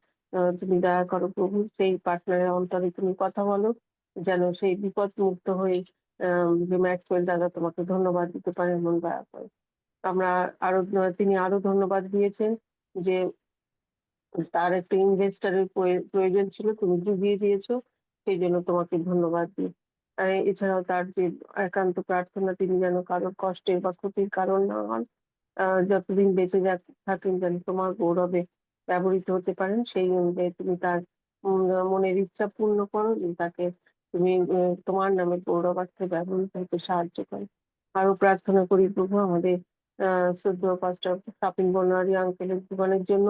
তুমি দয়া করো প্রভু সেই পার্টনারের অন্তরে তুমি কথা বলো, যেন সেই বিপদ মুক্ত হয়ে যে ম্যাক্সওয়েল দাদা তোমাকে ধন্যবাদ দিতে পারে, এমন দয়া করে। আমরা আরো তিনি আরো ধন্যবাদ দিয়েছেন যে তার একটা ইনভেস্টরের প্রয়োজন ছিল, তুমি জুগিয়ে দিয়েছো, সেই জন্য তোমাকে ধন্যবাদ দিই। এছাড়াও তার যে একান্ত প্রার্থনা, তিনি যেন কারোর কষ্টের বা ক্ষতির কারণ না হন, যতদিন বেঁচে থাকেন যেন তোমার গৌরবে ব্যবহৃত হতে পারেন, সেই অনুযায়ী তুমি তার মনের ইচ্ছা পূর্ণ করো, যে তাকে তুমি তোমার নামে গৌরবার্থে ব্যবহৃত হতে সাহায্য করো। আরো প্রার্থনা করি প্রভু আমাদের শ্রদ্ধেয় পাস্টার স্বাপন বনোয়ারি আঙ্কেলের জীবনের জন্য।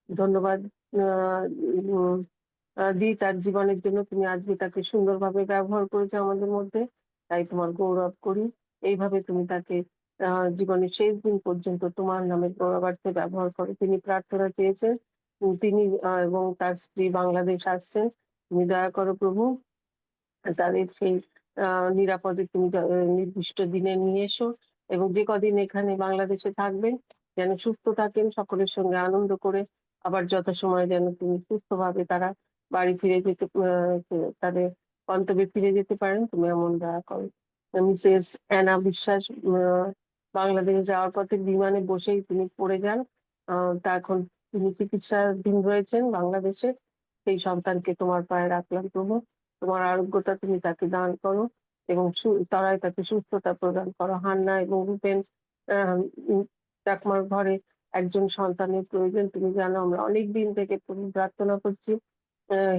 ধন্যবাদ আহ উম, দিই তার জীবনের জন্য। তুমি আজকে তাকে সুন্দরভাবে ব্যবহার করেছো আমাদের মধ্যে, তাই তোমার গৌরব করি। এইভাবে তুমি তাকে জীবনের শেষ দিন পর্যন্ত তোমার নামে গৌরবার্থে ব্যবহার করো। তিনি প্রার্থনা চেয়েছেন, তিনি এবং তার স্ত্রী বাংলাদেশ আসছেন। তুমি দয়া করো প্রভু, তাদের সেই নিরাপদে তুমি নির্দিষ্ট দিনে নিয়ে এসো, এবং যে কদিন এখানে বাংলাদেশে থাকবেন যেন সুস্থ থাকেন, সকলের সঙ্গে আনন্দ করে আবার যথাসময়ে যেন তুমি সুস্থভাবে তারা বাড়ি ফিরে যেতে তাদের গন্তব্যে ফিরে যেতে পারেন। তুমি এমন দয়া করো। মিসেস অ্যানা বিশ্বাস বাংলাদেশ যাওয়ার পথে বিমানে বসেই তিনি পড়ে যান। তা এখন তিনি চিকিৎসাধীন রয়েছেন বাংলাদেশে। সেই সন্তানকে তোমার পায়ে রাখলাম প্রভু, তোমার আরোগ্যতা তুমি তাকে দান করো এবং তারাই তাকে সুস্থতা প্রদান করো। হান্না এবং রূপেন চাকমার ঘরে একজন সন্তানের প্রয়োজন, তুমি জানো। আমরা অনেক দিন থেকে প্রভু প্রার্থনা করছি।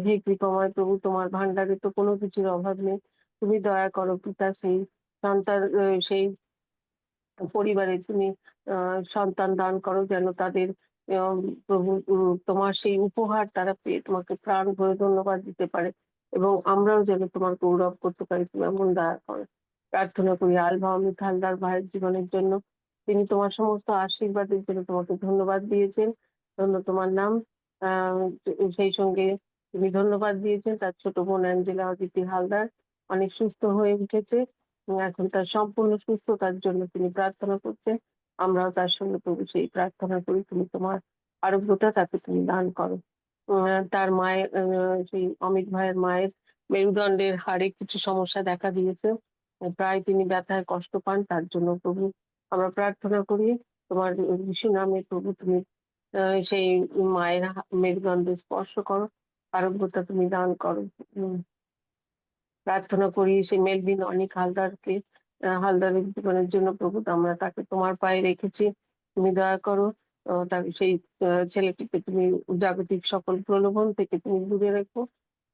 হে কৃপাময় প্রভু, তোমার ভান্ডারে তো কোনো কিছুর অভাব নেই। তুমি দয়া করো পিতা, সেই সন্তান সেই পরিবারে তুমি সন্তান দান করো, যেন তাদের আহ, প্রভু তোমার সেই উপহার তারা পেয়ে তোমাকে প্রাণ ভরে ধন্যবাদ দিতে পারে, এবং আমরাও যেন তোমার গৌরব করতে পারি। তুমি এমন দয়া করো। প্রার্থনা করি আলভা অমিত হালদার ভাইয়ের জীবনের জন্য। তিনি তোমার সমস্ত আশীর্বাদের জন্য তোমাকে ধন্যবাদ দিয়েছেন। ধন্য তোমার নাম। আহ সেই সঙ্গে তুমি ধন্যবাদ দিয়েছেন তার ছোট বোন অ্যাঞ্জেলা অদিতি হালদার, অনেক সুস্থ হয়ে উঠেছে। এখন তার সম্পূর্ণ সুস্থতার জন্য তিনি প্রার্থনা করছেন। আমরাও তার সঙ্গে প্রভু সেই প্রার্থনা করি, তুমি তোমার আরোগ্যতা তাকে তুমি দান করো। তার মায়ের সেই অমিত ভাইয়ের মায়ের মেরুদণ্ডের হাড়ে কিছু সমস্যা দেখা দিয়েছে, প্রায় তিনি ব্যথায় কষ্ট পান। তার জন্য প্রভু আমরা প্রার্থনা করি, তোমার যিশু নামে প্রভু তুমি সেই মায়ের মেরুদণ্ডে স্পর্শ করো, আরোগ্যতা তুমি দান করো। প্রার্থনা করি সেই মেলভিন অনিক হালদারকে, হালদারের জীবনের জন্য প্রভু আমরা তাকে তোমার পায়ে রেখেছি। তুমি দয়া করো তাকে সেই ছেলেটিকে তুমি জাগতিক সকল প্রলোভন থেকে তুমি দূরে রেখো,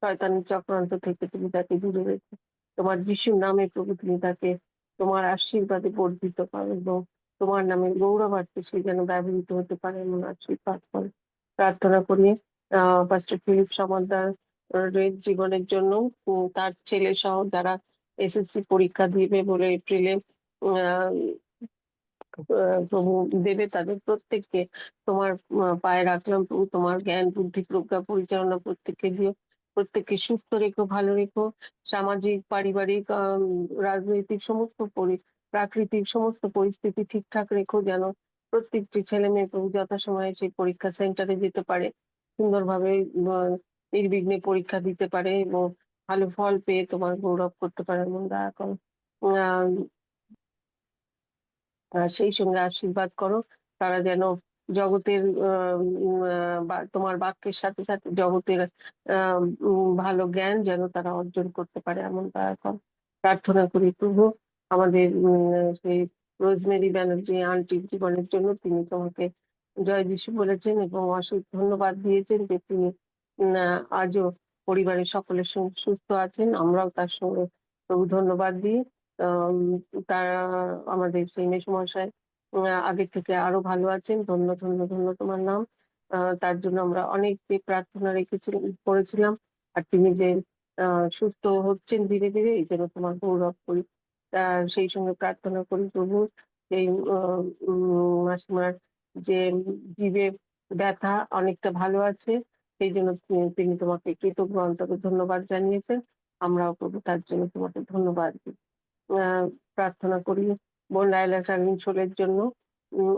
শয়তানের চক্রান্ত থেকে তুমি তাকে দূরে রেখো। তোমার যিশুর নামে প্রভু তুমি তাকে তোমার আশীর্বাদে বর্ধিত করো, এবং তোমার নামে গৌরবার্থে সে যেন ব্যবহৃত হতে পারে এমন আশীর্বাদ করো। প্রার্থনা করি পাস্টার ফিলিপ সমাদ্দার এর জীবনের জন্য, তার ছেলে সহ যারা এসএসসি পরীক্ষা দিবে বলে এপ্রিলে প্রভু দেবে, তাদের প্রত্যেককে তোমার পায়ে রাখলাম প্রভু। তোমার জ্ঞান বুদ্ধি প্রজ্ঞা পরিচালনা প্রত্যেককে দিও, প্রত্যেককে সুস্থ রেখো, ভালো রেখো। সামাজিক পারিবারিক রাজনৈতিক সমস্ত প্রাকৃতিক সমস্ত পরিস্থিতি ঠিকঠাক রেখো, যেন প্রত্যেকটি ছেলে মেয়ে প্রভু যথাসময়ে সেই পরীক্ষা সেন্টারে যেতে পারে, সুন্দরভাবে নির্বিঘ্নে পরীক্ষা দিতে পারে এবং ভালো ফল পেয়ে তোমার গৌরব করতে পারে এমন দয়া করো। আহ সেই সঙ্গে আশীর্বাদ করো তারা যেন জগতের তোমার বাক্যের সাথে সাথে জগতের ভালো জ্ঞান যেন তারা অর্জন করতে পারে এমন দয়া করো। প্রার্থনা করি প্রভু আমাদের সেই রোজমেরি ব্যানার্জি আন্টির জীবনের জন্য। তিনি তোমাকে জয় যিশু বলেছেন এবং অশেষ ধন্যবাদ দিয়েছেন যে তিনি আজও পরিবারের সকলের সঙ্গে সুস্থ আছেন। আমরাও তার সঙ্গে প্রভু ধন্যবাদ দিই। আম, তারা আমাদের সেই মেসোমশাই আগের থেকে আরো ভালো আছেন। ধন্য ধন্য ধন্য তোমার নাম। তার জন্য আমরা অনেক প্রার্থনা রেখেছিলাম, করেছিলাম। আর তিনি যে সুস্থ হচ্ছেন ধীরে ধীরে, এই জন্য তোমার গৌরব করি। সেই সঙ্গে প্রার্থনা করি প্রভু এই মাসিমার যে জীবে ব্যথা অনেকটা ভালো আছে, সেই জন্য তিনি তোমাকে কৃতজ্ঞ অন্তরে ধন্যবাদ জানিয়েছেন। আমরাও প্রভু তার জন্য তোমাকে ধন্যবাদ দিই। আহ প্রার্থনা করি বোন লায়লা শারমিন শোলের জন্য। উম,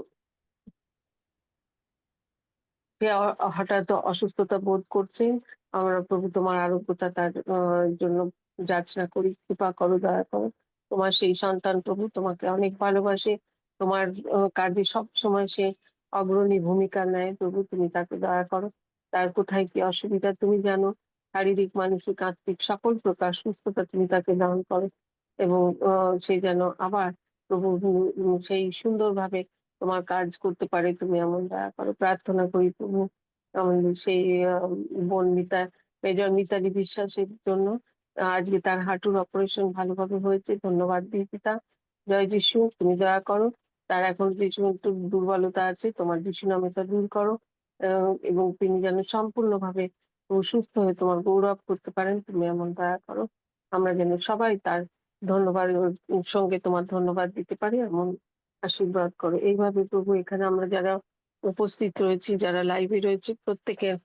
সে হঠাৎ অসুস্থতা বোধ করছে। আমরা প্রভু তোমার আরোগ্যতা তার জন্য যাচনা করি, কৃপা করো, দয়া করো। তোমার সেই সন্তান প্রভু তোমাকে অনেক ভালোবাসে, তোমার কাজে সব সময় সে অগ্রণী ভূমিকা নেয় প্রভু। তুমি তাকে দয়া করো, তার কোথায় কি অসুবিধা তুমি জানো। শারীরিক মানসিক আত্মিক সকল প্রকার সুস্থতা তুমি তাকে দান করো, এবং সে যেন আবার প্রভু সেই সুন্দরভাবে তোমার কাজ করতে পারে, তুমি এমন দয়া করো। প্রার্থনা করি প্রভু আমাদের সেই বোন মেজর মিতালি বিশ্বাসের জন্য। আজকে তার হাঁটুর অপারেশন ভালোভাবে হয়েছে, ধন্যবাদ দিই পিতা। জয় যিশু, তুমি দয়া করো। তার এখন কিছু একটু দুর্বলতা আছে, তোমার যিশু নামে তা দূর করো, এবং তিনি যেন সম্পূর্ণভাবে সুস্থ হয়ে তোমার গৌরব করতে পারেন, তুমি এমন দয়া করো। আমরা যেন সবাই তার ধন্যবাদ সঙ্গে তোমার ধন্যবাদ দিতে পারি এমন আশীর্বাদ করো। এইভাবে প্রভু এখানে আমরা যারা উপস্থিত রয়েছি, যারা লাইভে রয়েছে, প্রত্যেকের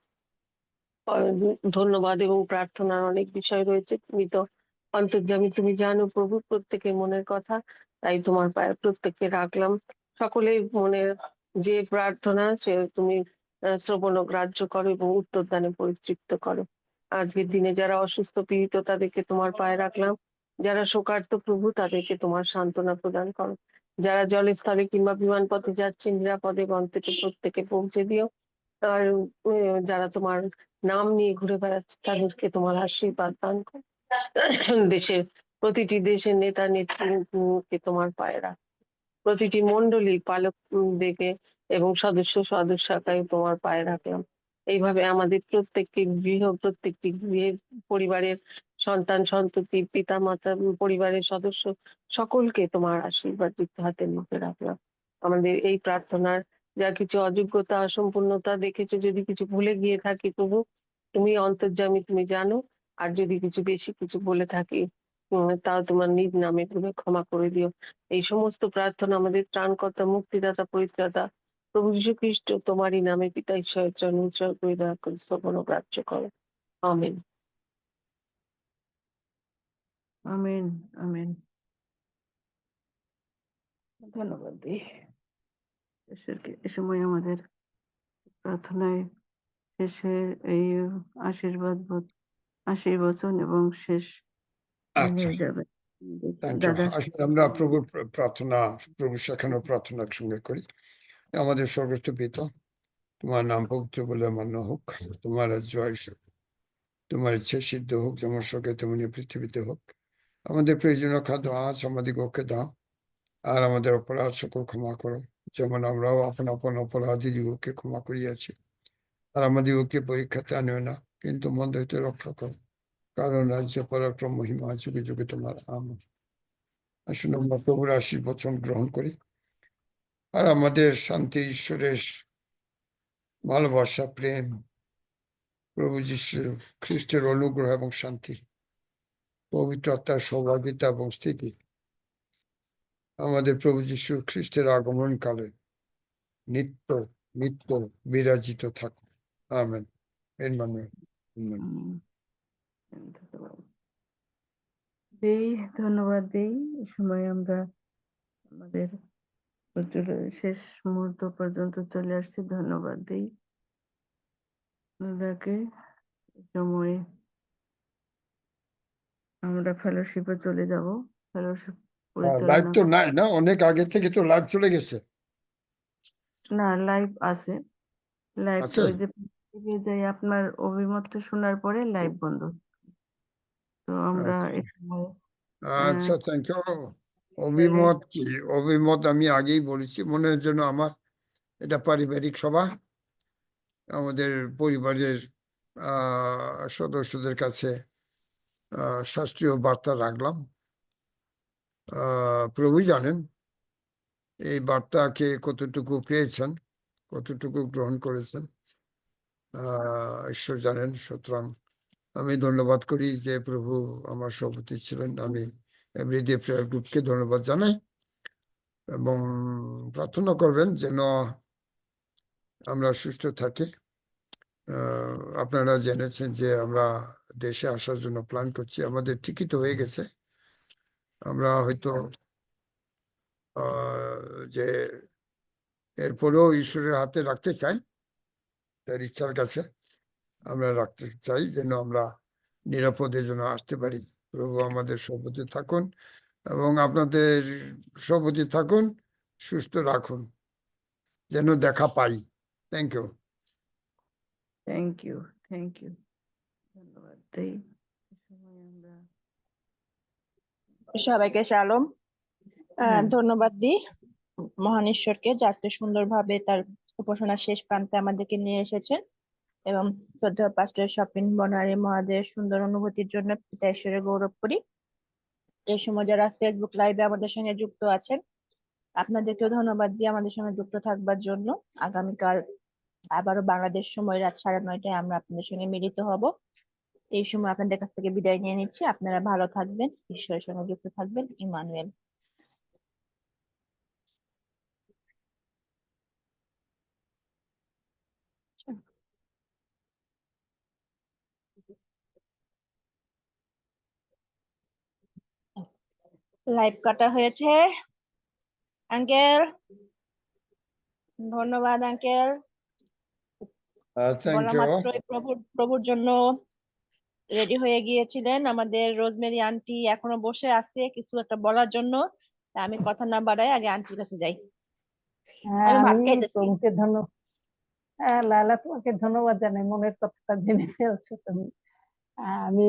ধন্যবাদ এবং প্রার্থনার অনেক বিষয় রয়েছে। তুমি তো অন্তর্যামী, তুমি জানো প্রভু প্রত্যেকের মনের কথা। তাই তোমার পায়ে প্রত্যেককে রাখলাম। সকলের মনের যে প্রার্থনা সে তুমি শ্রবণ ও গ্রাহ্য করো এবং উত্তর দানে পরিতৃপ্ত করো। আজকের দিনে যারা অসুস্থ পীড়িত তাদেরকে তোমার পায়ে রাখলাম। যারা শোকার্ত প্রভু তাদেরকে তোমার সান্ত্বনা প্রদান করো। যারা জলস্থলে কিংবা বিমান পথে যাচ্ছে নিরাপদে গন্তব্যে প্রত্যেকে পৌঁছে দিও। আর যারা তোমার নাম নিয়ে ঘুরে বেড়াচ্ছে তাদেরকে তোমার আশীর্বাদ দান করো। দেশের প্রতিটি দেশের নেতা নেত্রীকে তোমার পায়ে রাখ। প্রতিটি মণ্ডলী পালক দেখে এবং সদস্য সদস্যকায় তোমার পায়ে রাখলাম। এইভাবে আমাদের প্রত্যেকটি গৃহের পরিবারের সন্তান সন্ততি পিতা মাতা পরিবারের সদস্য সকলকে তোমার আশীর্বাদ যুক্ত হাতের মুখে রাখলাম। আমাদের এই প্রার্থনার যা কিছু অযোগ্যতা অসম্পূর্ণতা দেখেছো, যদি কিছু ভুলে গিয়ে থাকি প্রভু তুমি অন্তর্যামী, তুমি জানো। আর যদি বেশি কিছু বলে থাকি তাও তোমার নিজ নামে তুমি ক্ষমা করে দিও। এই সমস্ত প্রার্থনা আমাদের ত্রাণকর্তা মুক্তিদাতা পরিত্রাতা প্রভু যীশু খ্রিস্ট তোমারই নামে পিতা ঈশ্বরের চরণে উৎসর্গ করে দয়া করে শ্রবণ ও গ্রাহ্য করো। আমেন। আমেন। আমেন। ধন্যবাদ দিই ঈশ্বরকে। এ সময় আমাদের প্রার্থনায় শেষের এই আশীর্বচন এবং শেষ আচ্ছা, হয়ে যাবে। Thank you. দাদা আসলে আমরা প্রভুর প্রার্থনা, প্রভু শেখানো প্রার্থনার সঙ্গে করি। আমাদের স্বর্গস্থ পিতা, তোমার নাম পবিত্র বলে মান্য হোক, তোমার রাজ্য আসুক, তোমার ইচ্ছে সিদ্ধ হোক, যেমন স্বর্গে তেমনি পৃথিবীতে হোক। আমাদের প্রয়োজনীয় খাদ্য আজ আমাদিগকে দাও, আর আমাদের অপরাধ সকল ক্ষমা করো, যেমন আমরাও আপন আপন অপরাধীদিগকে ক্ষমা করিয়াছি। আর আমাদিগকে পরীক্ষাতে আনিও না, কিন্তু মন্দ হইতে রক্ষা করো, কারণ রাজ্য পরাক্রম মহিমা যুগে যুগে তোমার। আমেন। আসুন আমরা প্রভুর আশীর্বচন গ্রহণ করি। আর আমাদের শান্তি, ঈশ্বরের ভালোবাসা, প্রেম, প্রভু যীশু খ্রিস্টের অনুগ্রহ এবং শান্তি, পবিত্র আত্মার সৌভাগ্যতা এবং স্থিতি আমাদের প্রভু যীশু খ্রিস্টের আগমন কালে নিত্য নিত্য বিরাজিত থাকুক। আমেন। আমেন। ধন্যবাদ দিই। এই সময় আমরা আমাদের শেষ মুহূর্ত পর্যন্ত চলে আসছি। ধন্যবাদ দিই দাদাকে। এই সময় আমরা ফেলোশিপে চলে যাব। ফেলোশিপ লাইভ পরিচালনা তো নাই না, অনেক আগে থেকে তো লাইভ চলে গেছে। না, লাইভ আছে। লাইভ আছে? ওই যে যাই আপনার অভিমতটা শোনার পরে লাইভ বন্ধ। তো আমরা আচ্ছা, এই সময় আচ্ছা, থ্যাংক ইউ। অভিমত কি? অভিমত আমি আগেই বলেছি, মনে হয় যেন আমার এটা পারিবারিক সভা, আমাদের পরিবারের সদস্যদের কাছে শাস্ত্রীয় বার্তা রাখলাম। প্রভু জানেন এই বার্তাকে কতটুকু পেয়েছেন, কতটুকু গ্রহণ করেছেন, ঈশ্বর জানেন। সুতরাং আমি ধন্যবাদ করি যে প্রভু আমার সভাপতি ছিলেন। আমি এভরিডে প্রেয়ার গ্রুপকে ধন্যবাদ জানাই এবং প্রার্থনা করবেন যেন আমরা সুস্থ থাকি। আপনারা জেনেছেন যে আমরা দেশে আসার জন্য প্ল্যান করছি, আমাদের টিকিট হয়ে গেছে। আমরা হয়তো যে এরপরেও ঈশ্বরের হাতে রাখতে চাই, তার ইচ্ছার কাছে আমরা রাখতে চাই যেন আমরা নিরাপদে যেন আসতে পারি। প্রভু আমাদের সভাপতি থাকুন এবং আপনাদের সভাপতি থাকুন, সুস্থ রাখুন, যেন দেখা পাই। Thank you. Thank you. ধন্যবাদ দিই। এই সময় আমরা সবাইকে শালোম। হ্যাঁ, ধন্যবাদ দিই মহান ঈশ্বরকে, যে আজকে সুন্দরভাবে তার উপাসনা শেষ প্রান্তে আমাদেরকে নিয়ে এসেছেন। এবং শ্রদ্ধেয় পাস্টর স্বপিন বনারী মহাদের সুন্দর অনুভূতির জন্য পিতা ঈশ্বরের গৌরব করি। এই সময় যারা ফেসবুক লাইভে আমাদের সঙ্গে যুক্ত আছেন, আপনাদেরকেও ধন্যবাদ দিয়ে আমাদের সঙ্গে যুক্ত থাকবার জন্য। আগামীকাল আবারও বাংলাদেশ সময় রাত 9:30টায় আমরা আপনাদের সঙ্গে মিলিত হব। এই সময় আপনাদের কাছ থেকে বিদায় নিয়ে নিচ্ছি। আপনারা ভালো থাকবেন, ঈশ্বরের সঙ্গে যুক্ত থাকবেন। ইমানুয়েল। লাইভ কাটা হয়েছে। আঙ্কেল, ধন্যবাদ আঙ্কেল। থ্যাংক বলা ইউ। মাত্রই প্রভুর জন্য রেডি হয়ে গিয়েছিলেন। আমাদের রোজমেরি আন্টি এখনো বসে আছে কিছু একটা বলার জন্য। তা আমি কথা না বাড়াই আগে আন্টির কাছে যাই। আমি ভাত আমি খাইতেছি। প্রভুকে লায়লা, তোমাকে ধন্যবাদ জানাই, মনের কথাটা জেনে ফেলছো তুমি। আমি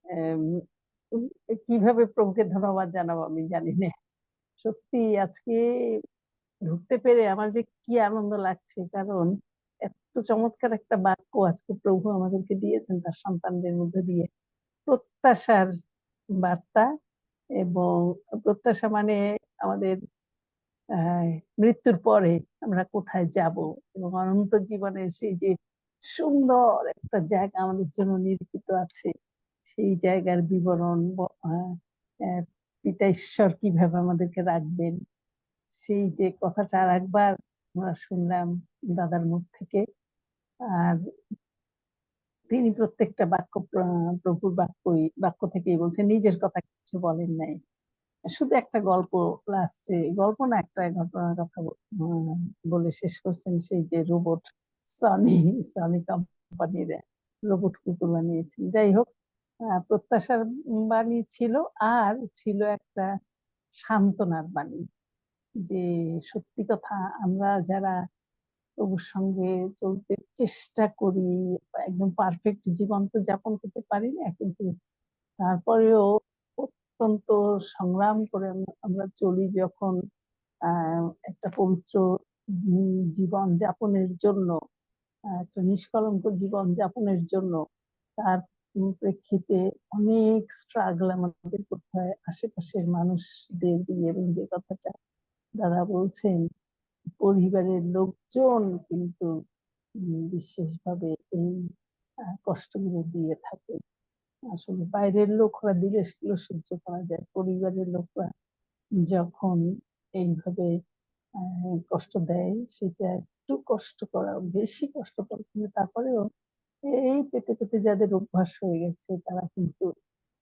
উম, কিভাবে প্রভুকে ধন্যবাদ জানাবো আমি জানি না। সত্যি আজকে ঢুকতে পেরে আমার যে কি আনন্দ লাগছে, কারণ এত চমৎকার একটা বাক্য আজকে প্রভু আমাদেরকে দিয়েছেন তার সন্তানদের মধ্যে দিয়ে। প্রত্যাশার বার্তা, এবং প্রত্যাশা মানে আমাদের আহ মৃত্যুর পরে আমরা কোথায় যাব, এবং অনন্ত জীবনের সেই যে সুন্দর একটা জায়গা আমাদের জন্য নির্মিত আছে, সেই জায়গার বিবরণ পিতা ঈশ্বর কিভাবে আমাদেরকে রাখবেন, সেই যে কথাটা আর একবার আমরা শুনলাম দাদার মুখ থেকে। আর তিনি প্রত্যেকটা প্রভুর বাক্য থেকেই বলছেন, নিজের কথা কিছু বলেন নাই। শুধু একটা গল্প, লাস্টে গল্প না, একটা ঘটনার কথা বলে শেষ করছেন। সেই যে রোবট সনি কোম্পানির রোবট কুকুর বানিয়েছেন। যাই হোক, প্রত্যাশার বাণী ছিল, আর ছিল একটা সান্ত্বনার বাণী, যে সত্যি কথা, আমরা যারা প্রভুর সঙ্গে চলতে চেষ্টা করি, একদম পারফেক্ট জীবন তো যাপন করতে পারি না, কিন্তু তারপরেও অত্যন্ত সংগ্রাম করে আমরা চলি যখন একটা পবিত্র জীবন যাপনের জন্য, একটা নিষ্কলঙ্ক জীবন যাপনের জন্য, তার প্রেক্ষিতে অনেক স্ট্রাগল আমাদের করতে হয় আশেপাশের মানুষদের দিয়ে। এবং যে কথাটা দাদা বলছেন, পরিবারের লোকজন কিন্তু বিশেষভাবে এই কষ্টগুলো দিয়ে থাকে। আসলে বাইরের লোকরা দিলে সেগুলো সহ্য করা যায়, পরিবারের লোকরা যখন এইভাবে কষ্ট দেয়, সেটা একটু কষ্ট করা, বেশি কষ্ট করা, কিন্তু তারপরেও এই পেতে পেতে যাদের অভ্যাস হয়ে গেছে, তারা কিন্তু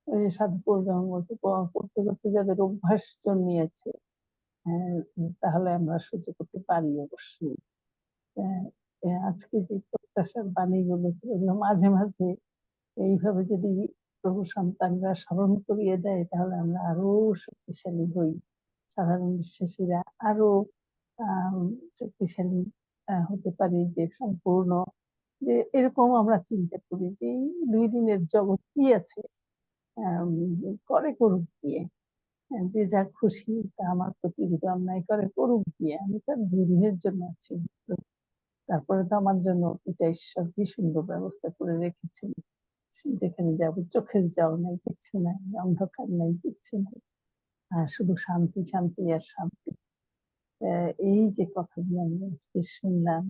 ওই যে সাধু পাল যেমন বলছে, করতে করতে যাদের অভ্যাস জন্মিয়েছে, তাহলে আমরা সহ্য করতে পারি অবশ্যই। আজকে যে প্রত্যাশার বাণীগুলো ছিল, এগুলো মাঝে মাঝে এইভাবে যদি প্রভু সন্তানরা স্মরণ করিয়ে দেয়, তাহলে আমরা আরো শক্তিশালী হই, সাধারণ বিশ্বাসীরা আরো শক্তিশালী হতে পারি, যে সম্পূর্ণ, যে এরকম আমরা চিন্তা করি যে এই 2 দিনের জগৎ কি আছে, করে করুক গিয়ে, যে যা খুশি তা আমার প্রতি যদি অন্যায় করে করুক গিয়ে, আমি তার 2 দিনের জন্য আছি। তারপরে তো আমার জন্য পিতা ঈশ্বর কি সুন্দর ব্যবস্থা করে রেখেছেন, যেখানে যাব চোখের জল নাই, কিচ্ছু নাই, অন্ধকার নাই, কিচ্ছু নাই, আর শুধু শান্তি, শান্তি আর শান্তি। এই যে কথাগুলো আমি আজকে শুনলাম,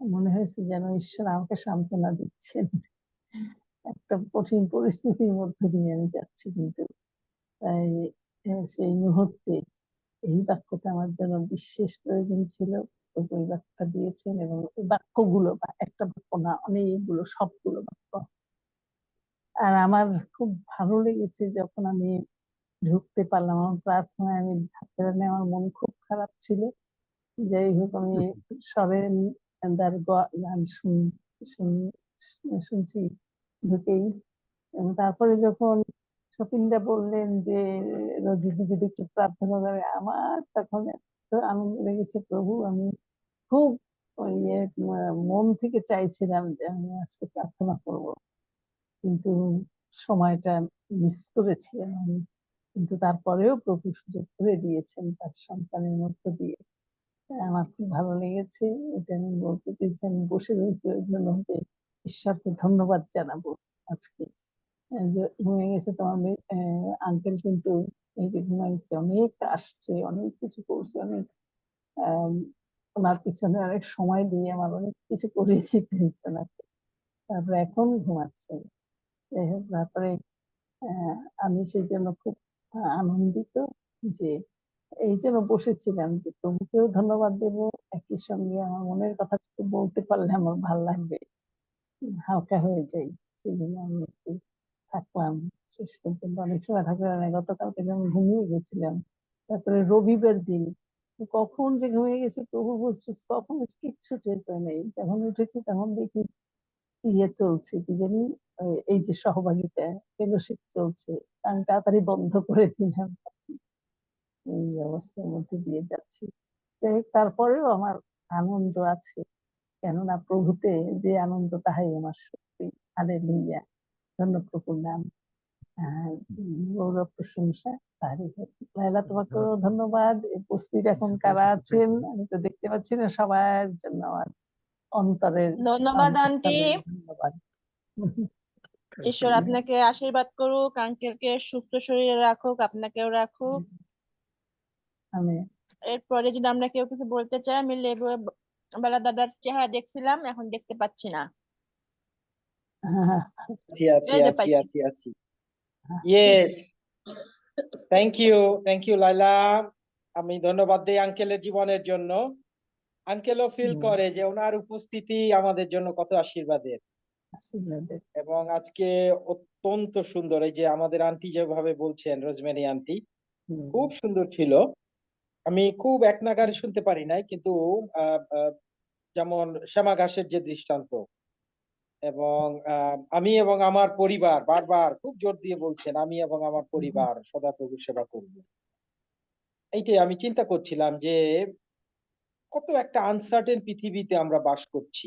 মনে হয়েছে যেন ঈশ্বর আমাকে সান্ত্বনা দিচ্ছেন। একটা কঠিন পরিস্থিতির মধ্যে দিয়ে আমি যাচ্ছি, কিন্তু তাই সেই মুহূর্তে এই বাক্যটা আমার জন্য বিশেষ প্রয়োজন ছিল। ওই বাক্যটা দিয়েছেন, এবং এই বাক্যগুলো, বা একটা বাক্য না, অনেকগুলো, সবগুলো বাক্য। আর আমার খুব ভালো লেগেছে যখন আমি ঢুকতে পারলাম আমার প্রার্থনায়, আমি থাকতে পারিনি, আমার মন খুব খারাপ ছিল। যাই হোক, আমি সরেন দার গান শুনছি ঢুকেই। এবং তারপরে যখন সপিন্দা বললেন যে রোজি যদি একটু প্রার্থনা করে, আমার তখন এত আনন্দ লেগেছে। প্রভু, আমি খুব মন থেকে চাইছিলাম যে আমি আজকে প্রার্থনা করব, কিন্তু সময়টা মিস করেছিলাম আমি। কিন্তু তারপরেও প্রভু সুযোগ করে দিয়েছেন তার সন্তানের মধ্য দিয়ে। আমার খুব ভালো লেগেছে। এটা আমি বলতে চেয়েছি, আমি বসে রয়েছি ওই জন্য, যে ঈশ্বরকে ধন্যবাদ জানাবো আজকে। যে ঘুমিয়ে গেছে তোমার আঙ্কেল, কিন্তু এই যে ঘুমাইছে, অনেক আসছে, অনেক কিছু করছে, অনেক ওনার পিছনে অনেক সময় দিয়ে আমার অনেক কিছু করিয়ে দিতে হয়েছে ওনাকে, তারপরে এখন ঘুমাচ্ছে। যাই হোক, তারপরে আমি সেই জন্য খুব আনন্দিত যে এই জন্য বসেছিলাম, যে প্রভুকেও ধন্যবাদ দেব, একই সঙ্গে আমার মনের কথা বলতে পারলে আমার ভালো লাগবে, হালকা হয়ে যাই। সেই জন্য আমি একটু থাকলাম, শেষ পর্যন্ত অনেক সময় থাকতে পারে না। গতকালকে যেমন ঘুমিয়ে গেছিলাম, তারপরে রবিবার দিন কখন যে ঘুমিয়ে গেছি প্রভু বুঝতেছে, কখন কিচ্ছু টের পাই নাই। যখন উঠেছি তখন দেখি ইয়ে চলছে, কি জানি এই যে সহভাগিতা ফেলোশিপ চলছে, আমি তাড়াতাড়ি বন্ধ করে দিলাম। এই অবস্থার মধ্যে দিয়ে যাচ্ছি। যাই হোক, তারপরেও আমার আনন্দ আছে, কেননা প্রভুতে যে আনন্দ তাহাই আমার শক্তি। হালেলুয়া, ধন্য প্রভুর নাম। গৌরব প্রশংসা তারই হোক। লায়লা, তোমাকেও ধন্যবাদ। উপস্থিত এখন কারা আছেন আমি তো দেখতে পাচ্ছি না, সবার জন্য আমার অন্তরের ধন্যবাদ আন্টি। অন্তঃস্থলের ধন্যবাদ। ঈশ্বর আপনাকে আশীর্বাদ করুক, আঙ্কেলকে সুস্থ শরীরে রাখুক, আপনাকেও রাখুক। আমি এরপরে যদি আমরা কেউ কিছু বলতে চাই, আমি লেবু বেলা দাদার চেহারা দেখছিলাম, এখন দেখতে পাচ্ছি না। আছি আছি এই যে আছি পাইছি। আছি আছি ইয়েস, থ্যাংক ইউ লাইলা। আমি ধন্যবাদ দেই আঙ্কেলের জীবনের জন্য। আঙ্কেলও ফিল করে যে ওনার উপস্থিতি আমাদের জন্য কত আশীর্বাদের। আশীর্বাদের। এবং আজকে অত্যন্ত সুন্দর, এই যে আমাদের আন্টি যেভাবে বলছেন, রোজমেরি আন্টি খুব সুন্দর ছিল। আমি খুব এক নাগারে শুনতে পারি নাই, কিন্তু যেমন শ্যামা ঘাসের যে দৃষ্টান্ত, এবং আমি এবং আমার পরিবার, বারবার খুব জোর দিয়ে বলছেন আমি এবং আমার পরিবার সদাপ্রভু সেবা করব। এইটাই আমি চিন্তা করছিলাম যে কত একটা আনসার্টেন পৃথিবীতে আমরা বাস করছি।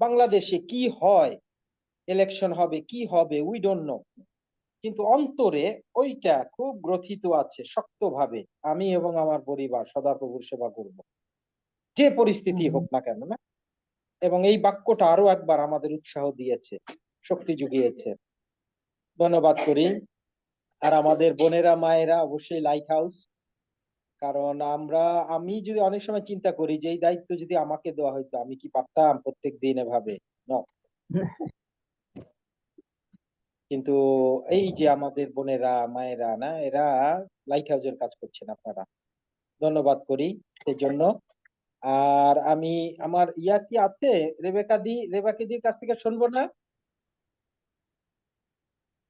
বাংলাদেশে কি হয়, ইলেকশন হবে কি হবে, উই ডোন্ট নো, কিন্তু অন্তরে ওইটা খুব গ্রথিত আছে শক্তভাবে, আমি এবং আমার পরিবার সদাপ্রভুর সেবা করব, যে পরিস্থিতি হোক না কেন, না? এবং এই বাক্যটা আরো একবার আমাদের উৎসাহ দিয়েছে, শক্তি জুগিয়েছে। ধন্যবাদ করি। আর আমাদের বোনেরা মায়েরা অবশ্যই লাইট হাউস, কারণ আমি যদি অনেক সময় চিন্তা করি যে এই দায়িত্ব যদি আমাকে দেওয়া হইতো, আমি কি পারতাম প্রত্যেক দিন এভাবে? কিন্তু এই যে আমাদের বোনেরা মায়েরা, না, এরা লাইট হাউসের কাজ করছেন, আপনারা ধন্যবাদ করি সেই জন্য। আর আমি আমার কি আছে, রেবেকাদির কাছ থেকে শুনবো না?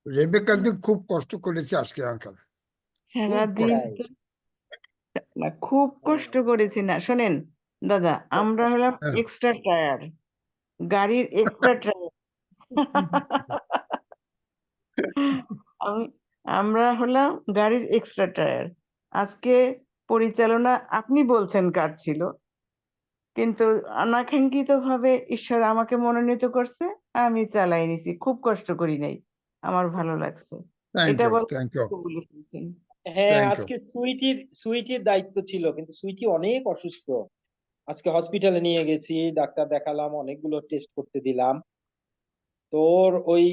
রেবেকা দি খুব কষ্ট করেছে আজকে আঙ্কেল, সারাদিন তাই? না, খুব কষ্ট করেছি না। শোনেন দাদা, আমরা হলাম হ্যাঁ। এক্সট্রা টায়ার, গাড়ির এক্সট্রা টায়ার। আমরা হলাম গাড়ির এক্সট্রা টায়ার। আজকে পরিচালনা আপনি বলছেন কার ছিল, কিন্তু অনাকাঙ্ক্ষিত ভাবে ঈশ্বর আমাকে মনোনীত করছে, আমি চালাই নিছি, খুব কষ্ট করি নাই, আমার ভালো লাগছে। থ্যাংক এটা ইউ, বল থ্যাংক ইউ, বলে ফেলছেন। হ্যাঁ, থ্যাংক ইউ। আজকে সুইটির দায়িত্ব ছিল, কিন্তু সুইটি অনেক অসুস্থ। আজকে হসপিটালে নিয়ে গেছি, ডাক্তার দেখালাম, অনেকগুলো টেস্ট করতে দিলাম। তোর ওই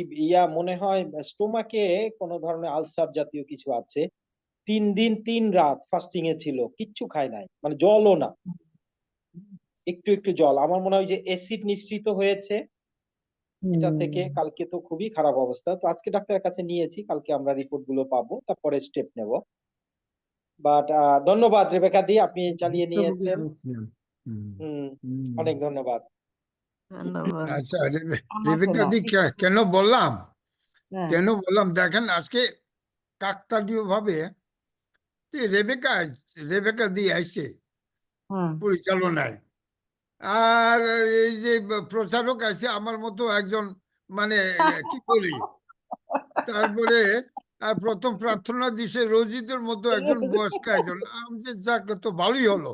মনে হয় স্টোমাকে কোনো ধরনের আলসার জাতীয় কিছু আছে। 3 দিন 3 রাত ফাস্টিং এ ছিল, কিচ্ছু খায় নাই, মানে জলও না, একটু একটু জল। আমার মনে হয় যে অ্যাসিড নিঃসৃত হয়েছে এটা থেকে। কালকে তো খুবই খারাপ অবস্থা, তো আজকে ডাক্তারের কাছে নিয়েছি, কালকে আমরা রিপোর্ট গুলো পাবো, তারপরে স্টেপ নেব। বাট ধন্যবাদ রেবেকা দি, আপনি চালিয়ে নিয়েছেন। অনেক ধন্যবাদ। ধন্যবাদ। আচ্ছা, আমাকে রেবেকা না, দি কেন বললাম, হ্যাঁ, দেখেন আজকে কাকতালীয় ভাবে রেবেকা রেবেকা দি আসছে হুম, পরিচালনায়, আর এই যে প্রচারক আছে আমার মতো একজন, মানে কি বলি, তারপরে প্রথম প্রার্থনা দিছে রোজিদের মতো একজন বয়স্ক একজন। আমি যে যাক, তো ভালোই হলো।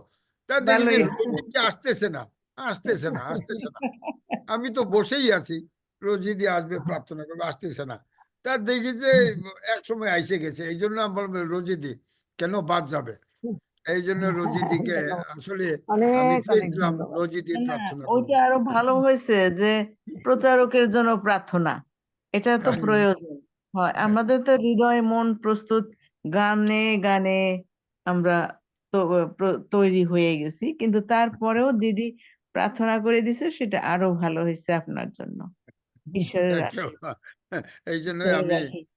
তা দেখি যে ভালোই। রোজিদি আসতেছে না, আসতেছে না, আসতেছে না। আমি তো বসেই আছি, রোজিদি আসবে প্রার্থনা করবে, আসতেছে না। তা দেখি যে এক সময় আইসে গেছে, এই জন্য আমি বললাম রোজিদি কেন বাদ যাবে, এই জন্য রোজিদিকে আসলে আমি অনেক প্রেস অনেক দিলাম, ধন্যবাদ। রোজিদি না, প্রার্থনা করবে। ওইটা আরো ভালো হয়েছে যে প্রচারকের জন্য প্রার্থনা, এটা তো হ্যাঁ, প্রয়োজন হয়। আমাদের তো হৃদয় মন প্রস্তুত, গানে গানে আমরা তো তৈরি হয়ে গেছি, কিন্তু তারপরেও দিদি প্রার্থনা করে দিছে, সেটা আরো ভালো হয়েছে আপনার জন্য। ঈশ্বরের thank you। আশীর্বাদ। এই জন্য ঈশ্বরের আশীর্বাদ।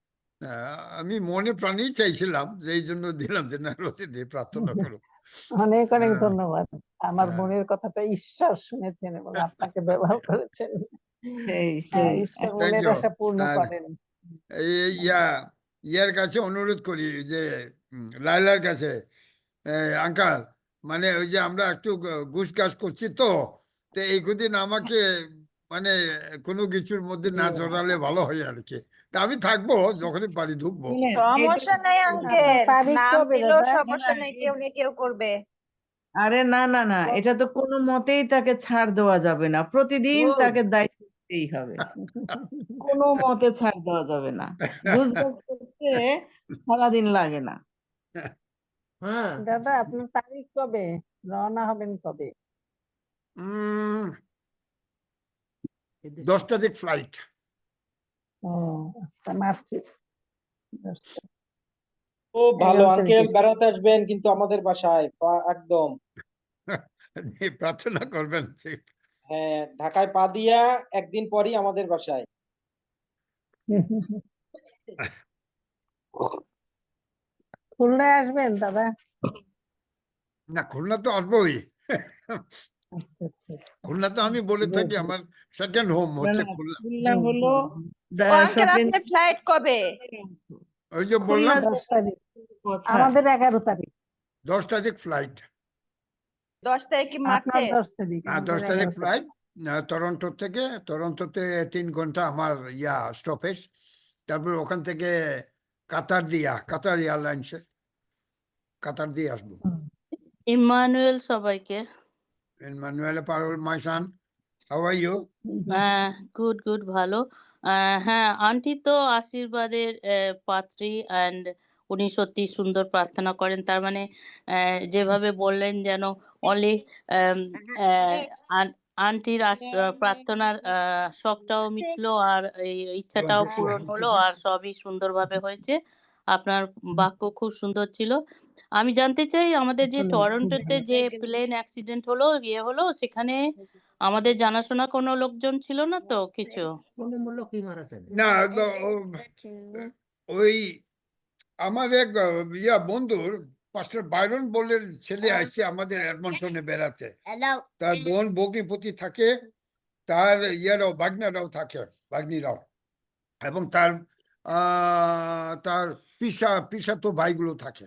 আমি মনে প্রাণেই চাইছিলাম যে এই জন্য দিলাম যে না, রোজিদি প্রার্থনা করো। অনেক অনেক হ্যাঁ, ধন্যবাদ। আমার হ্যাঁ, মনের কথাটা ঈশ্বর শুনেছেন এবং আপনাকে ব্যবহার করেছেন। সেই সেই ঈশ্বর থ্যাংক মনের ইউ। আশা পূর্ণ করেন। ইয়ার কাছে অনুরোধ করি যে লাইলার কাছে, আঙ্কাল, মানে ওই যে আমরা একটু ঘুষ ঘাস করছি তো এই কদিন আমাকে মানে কোনো কিছুর মধ্যে না জড়ালে ভালো হয় আর কি। তা আমি থাকবো, যখনই পারি ঢুকবো। সমস্যা নাই আঙ্কেল, তারিখ নাম কবে দিলেও দাদা? সমস্যা নেই, কেউ না কেউ করবে। আরে না না না, এটা তো কোনো মতেই তাকে ছাড় দেওয়া যাবে না, প্রতিদিন তাকে দায়িত্ব দিতেই হবে, কোনো মতে ছাড় দেওয়া যাবে না। গুজগাছ করতে সারাদিন লাগে না। দাদা আপনার তারিখ কবে, রওনা হবেন কবে? 10 তারিখ ফ্লাইট। ও আচ্ছা, মার্চের 10 তারিখ। খুব ভালো 11 আঙ্কেল, তারিখে। বেড়াতে আসবেন কিন্তু আমাদের বাসায় একদম। প্রার্থনা করবেন। হ্যাঁ, ঢাকায় পা দিয়া একদিন পরই আমাদের বাসায়। খুলনায় আসবেন দাদা? না, খুলনা তো আসবোই। আচ্ছা আচ্ছা। খুলনা তো আমি বলে থাকি আমার সেকেন্ড হোম না হচ্ছে না, খুলনা। খুলনা হলো ও আঙ্কেল, আপনার ফ্লাইট কবে? ওই যে বললাম, 10 তারিখ, কথা। আমাদের 11 তারিখ। 10 তারিখ ফ্লাইট। 10 তারিখ কি আপনার মার্চে? 10 তারিখ, হ্যাঁ, আমাদের 10 তারিখ 11 তারিখ। ফ্লাইট। টরন্টোতে 3 ঘন্টা আমার স্টপেজ। তারপর ওখান থেকে কাতার এয়ারলাইন্সে কাতার দিয়ে আসবো। ইম্মানুয়েল সবাইকে। Manuela Parol, my son, how are you? Good good ভালো। হ্যাঁ, আন্টি তো আশীর্বাদের পাত্রী, অ্যান্ড উনি সত্যি সুন্দর প্রার্থনা করেন। তার মানে যেভাবে বললেন যেন অনলি আন্টির প্রার্থনার শখটাও মিটলো, আর এই ইচ্ছাটাও পূরণ হলো, আর সবই সুন্দরভাবে হয়েছে। আপনার বাক্য খুব সুন্দর ছিল। আমি জানতে চাই, আমাদের যে টরন্টোতে যে প্লেন অ্যাক্সিডেন্ট হলো, হলো, সেখানে আমাদের জানাশোনা কোনো লোকজন ছিল না তো কিছু? না, ওই আমার এক বন্ধুর পাস্টার বাইরন বলের ছেলে আসছে আমাদের এডমন্টনে বেড়াতে। তার বোন বগিপতি থাকে, তার বাগনারাও থাকে, বাগনিরাও, এবং তার পিসা তো ভাইগুলো থাকে।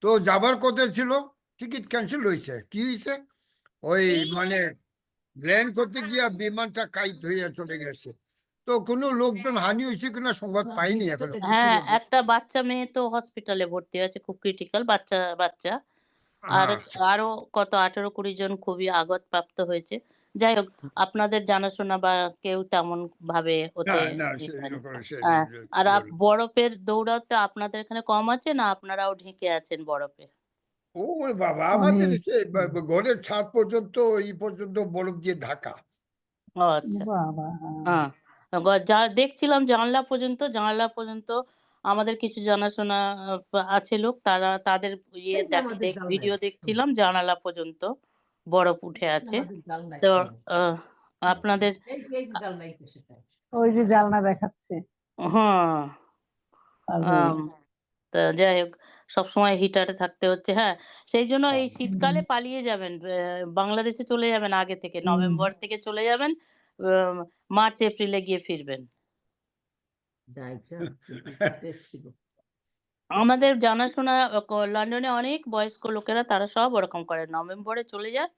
তো যাবার কথা ছিল, টিকিট ক্যান্সেল হয়েছে। কি হয়েছে? ওই মানে ল্যান্ড করতে গিয়া বিমানটা কাইট হইয়া চলে গেছে। তো কোনো লোকজন হানি হয়েছে কিনা সংবাদ পাইনি এখনো। হ্যাঁ, একটা বাচ্চা মেয়ে তো হসপিটালে ভর্তি আছে, খুব ক্রিটিক্যাল বাচ্চা। আর হ্যাঁ, আরো কত 18-20 জন খুবই আঘাতপ্রাপ্ত হয়েছে। যাই হোক, আপনাদের জানাশোনা বা কেউ তেমন ভাবে না ওতে না ই হয়নি। সে আর বরফের দৌড়াতে আপনাদের এখানে কম আছে, না আপনারাও ঢেকে আছেন বরফে? ও বাবা, আমাদের অনেক। সে ঘরের ছাদ পর্যন্ত পর্যন্ত বরফ দিয়ে ঢাকা। ও আচ্ছা। বাবা, যা দেখছিলাম জানালা পর্যন্ত আমাদের কিছু জানাশোনা আছে লোক, তাদের ভিডিও দেখছিলাম, জানালা পর্যন্ত বরফ উঠে আছে। তো আপনাদের ওই যে জালনা দেখাচ্ছে। হ্যাঁ, আর তা যাই হোক, সবসময় হিটারে থাকতে হচ্ছে। হ্যাঁ, সেইজন্য এই শীতকালে পালিয়ে যাবেন। বাংলাদেশে চলে যাবেন আগে থেকে। নভেম্বর থেকে চলে যাবেন। মার্চ এপ্রিলে গিয়ে ফিরবেন। আমাদের জানাশোনা লন্ডনে অনেক বয়স্ক লোকেরা, তারা সব ওরকম করে। নভেম্বরে চলে যায়,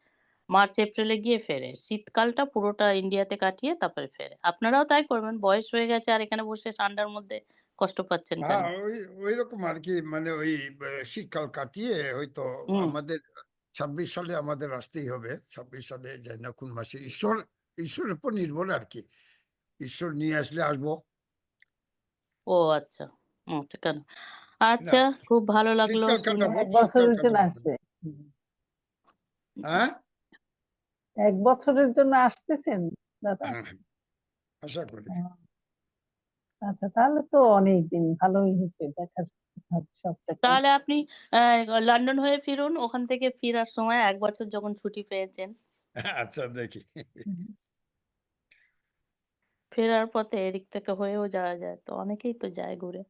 মার্চ এপ্রিলে গিয়ে ফেরে। শীতকালটা পুরোটা ইন্ডিয়াতে কাটিয়ে তারপরে ফেরে। আপনারাও তাই করবেন। বয়স হয়ে গেছে আর এখানে বসে ঠান্ডার মধ্যে কষ্ট পাচ্ছেন কেন? হ্যাঁ, ওই রকম আর কি, মানে ওই শীতকাল কাটিয়ে হয়তো হুম। আমাদের 26 সালে আমাদের আসতেই হবে। 26 সালে যাই না কোন মাসে, ঈশ্বরের উপর নির্ভর আর কি। ঈশ্বর নিয়ে আসলে আসবো। ও আচ্ছা। আচ্ছা, কেন? না, আচ্ছা, খুব ভালো লাগলো শীতকাল শুনে। কাটাবো, 1 শীতকাল বছরের জন্য কাটাবো। আসবে। হ্যাঁ, 1 বছরের জন্য আসতেছেন দাদা? আশা করি। আচ্ছা, তাহলে তো অনেক দিন, ভালোই হয়েছে, দেখার সব জায়গা। তাহলে আপনি লন্ডন হয়ে ফিরুন। ওখান থেকে ফেরার সময় 1 বছর যখন ছুটি পেয়েছেন, আচ্ছা, দেখি। ফেরার পথে এদিক থেকে হয়েও যাওয়া যায়। তো অনেকেই তো যায় ঘুরে।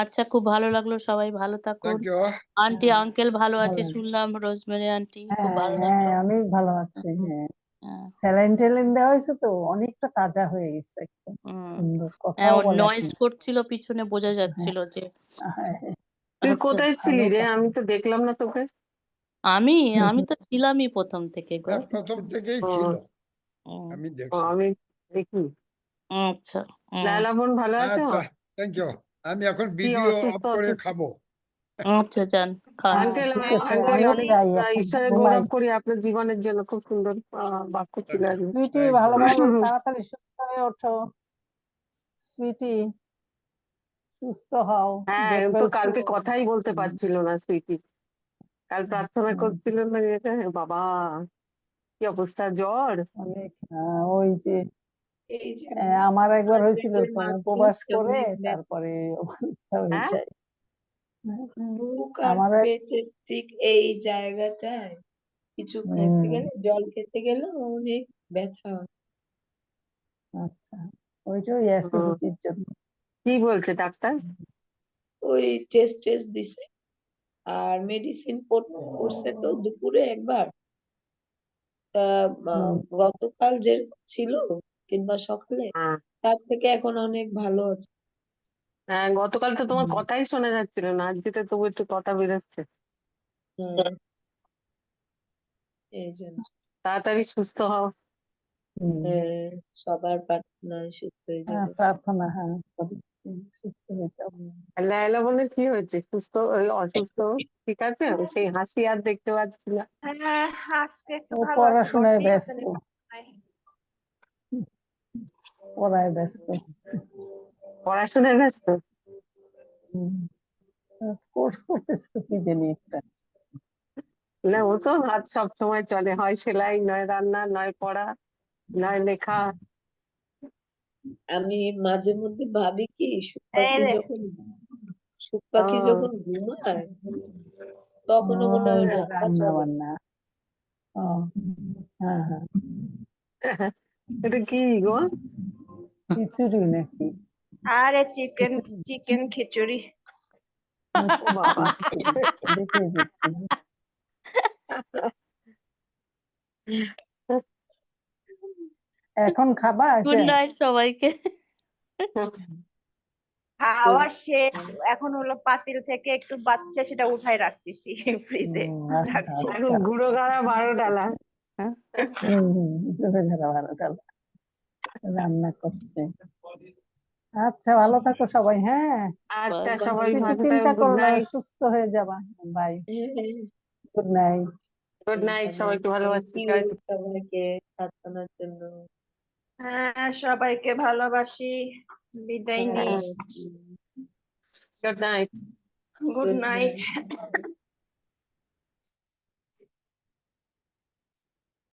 আচ্ছা, খুব ভালো লাগলো। সবাই ভালো থাকুন। Thank you. আন্টি, আঙ্কেল ভালো আছে ভালো। শুনলাম। রোজমেরি আন্টি খুব হ্যাঁ ভালো হ্যাঁ, লাগলো। অনেক ভালো আছে। হ্যাঁ। স্যালাইন ট্যালাইন দেওয়া হয়েছে তো অনেকটা তাজা হয়ে গেছে একদম হুম। সুন্দর কথাও ও বলে নয়েজ এখন। করছিল পিছনে, বোঝা হ্যাঁ যাচ্ছিল যে হ্যাঁ, তুই আচ্ছা। কোথায় ছিলি ভালো রে? কথা। আমি তো দেখলাম না তোকে। আমি তো ছিলামই প্রথম থেকে গো। প্রথম থেকেই ও, ছিল, হুম, আমি ও, দেখছি। আমি দেখি। আচ্ছা। লায়লা বোন ভালো আছো? আচ্ছা, থ্যাংক ইউ। আমি এখন কি ভিডিও অসুস্থ অফ করে অসুস্থ? খাবো। আচ্ছা, যান খান। আঙ্কেল ঠিক আছে আঙ্কেল আমিও অনেক যাই এখন ঈশ্বরের ঘুমাই। গৌরব করি আপনার জীবনের জন্য। খুব সুন্দর বাক্য ছিল Okay, আজকে। সুইটি thank ভালো you. ভালো তাড়াতাড়ি সুস্থ হয়ে ওঠো সুইটি, সুস্থ হও, হ্যাঁ, গেট তো ওয়েল কালকে সুন। কথাই বলতে পারছিল না সুইটি। কাল প্রার্থনা করছিল না, এটা বাবা কি অবস্থা, জ্বর। অনেক ওই যে এই যে আমার একবার হয়েছিল হার্টের তো মাঝখানে উপবাস করে অনেক ব্যথা। তারপরে অবস্থা হয়ে হ্যাঁ যায়। বুক আর আমার পেটের ঠিক এই জায়গাটায় কিছু খেতে গেলে, জল খেতে গেলে অনেক ব্যথা হয়। আচ্ছা ওইটা ওই অ্যাসিডিটির জন্য। কি বলছে ডাক্তার? ওই টেস্ট দিছে আর মেডিসিন করছে তো দুপুরে একবার। গতকাল যে ছিল কিংবা সকালে হ্যাঁ তার থেকে এখন অনেক ভালো আছে। হ্যাঁ, গতকাল তো তোমার কথাই শোনা যাচ্ছিল না, আজকে তো তবু একটু কথা বেরোচ্ছে। হুম, এই জন্য তাড়াতাড়ি সুস্থ হও। সবার প্রার্থনায় সুস্থ হয়ে যাবে। প্রার্থনা করি, সুস্থ হয়ে যাও। আর লায়লা বোনের কি হয়েছে? সুস্থ ওই অসুস্থ ঠিক আছে? সেই হাসি আর দেখতে পাচ্ছি না। হ্যাঁ, আজকে একটু ও ভালো আছে, পড়াশোনায় ভর্তি ব্যস্ত, আছে নাকি? পড়ায় ব্যস্ত। পড়াশোনায় ব্যস্ত? কোর্স করতেছে তো কি জানি একটা। না, ও তো হাত সব সময় চলে, হয় সেলাই, নয় রান্না, নয় পড়া, নয় লেখা। আমি মাঝে মধ্যে ভাবি কি এই রে, সুখ পাখি ও, যখন ঘুমায় তখনও মনে হয় ওই যে রাতটা রান্না চলে। বান্না। ও হ্যাঁ হ্যাঁ, এটা কি গো? খিচুড়ি নাকি? আরে চিকেন খিচুড়ি। ও বাবা। দেখে দিচ্ছি। এখন খাবা গুড এটা? নাইট সবাইকে। খাওয়া শেষ, এখন হলো পাতিল থেকে একটু বাচ্চা সেটা উঠাই রাখতেছি ফ্রিজে আচ্ছা রাখবো। এখন আচ্ছা। গুঁড়ো গাড়া 12 ডালা। রান্না করছে। আচ্ছা ভালো থাকো সবাই, হ্যাঁ আচ্ছা, Bye. সবাই কিছু ভালো থাকো, চিন্তা গুড করো না, নাইট। সুস্থ হয়ে যাবা। Bye, good night. Good night, সবাইকে ভালোবাসি। Thank you সবাইকে প্রার্থনার জন্য। হ্যাঁ, সবাইকে ভালোবাসি, বিদায় নিই। Good night. Good Good night. night.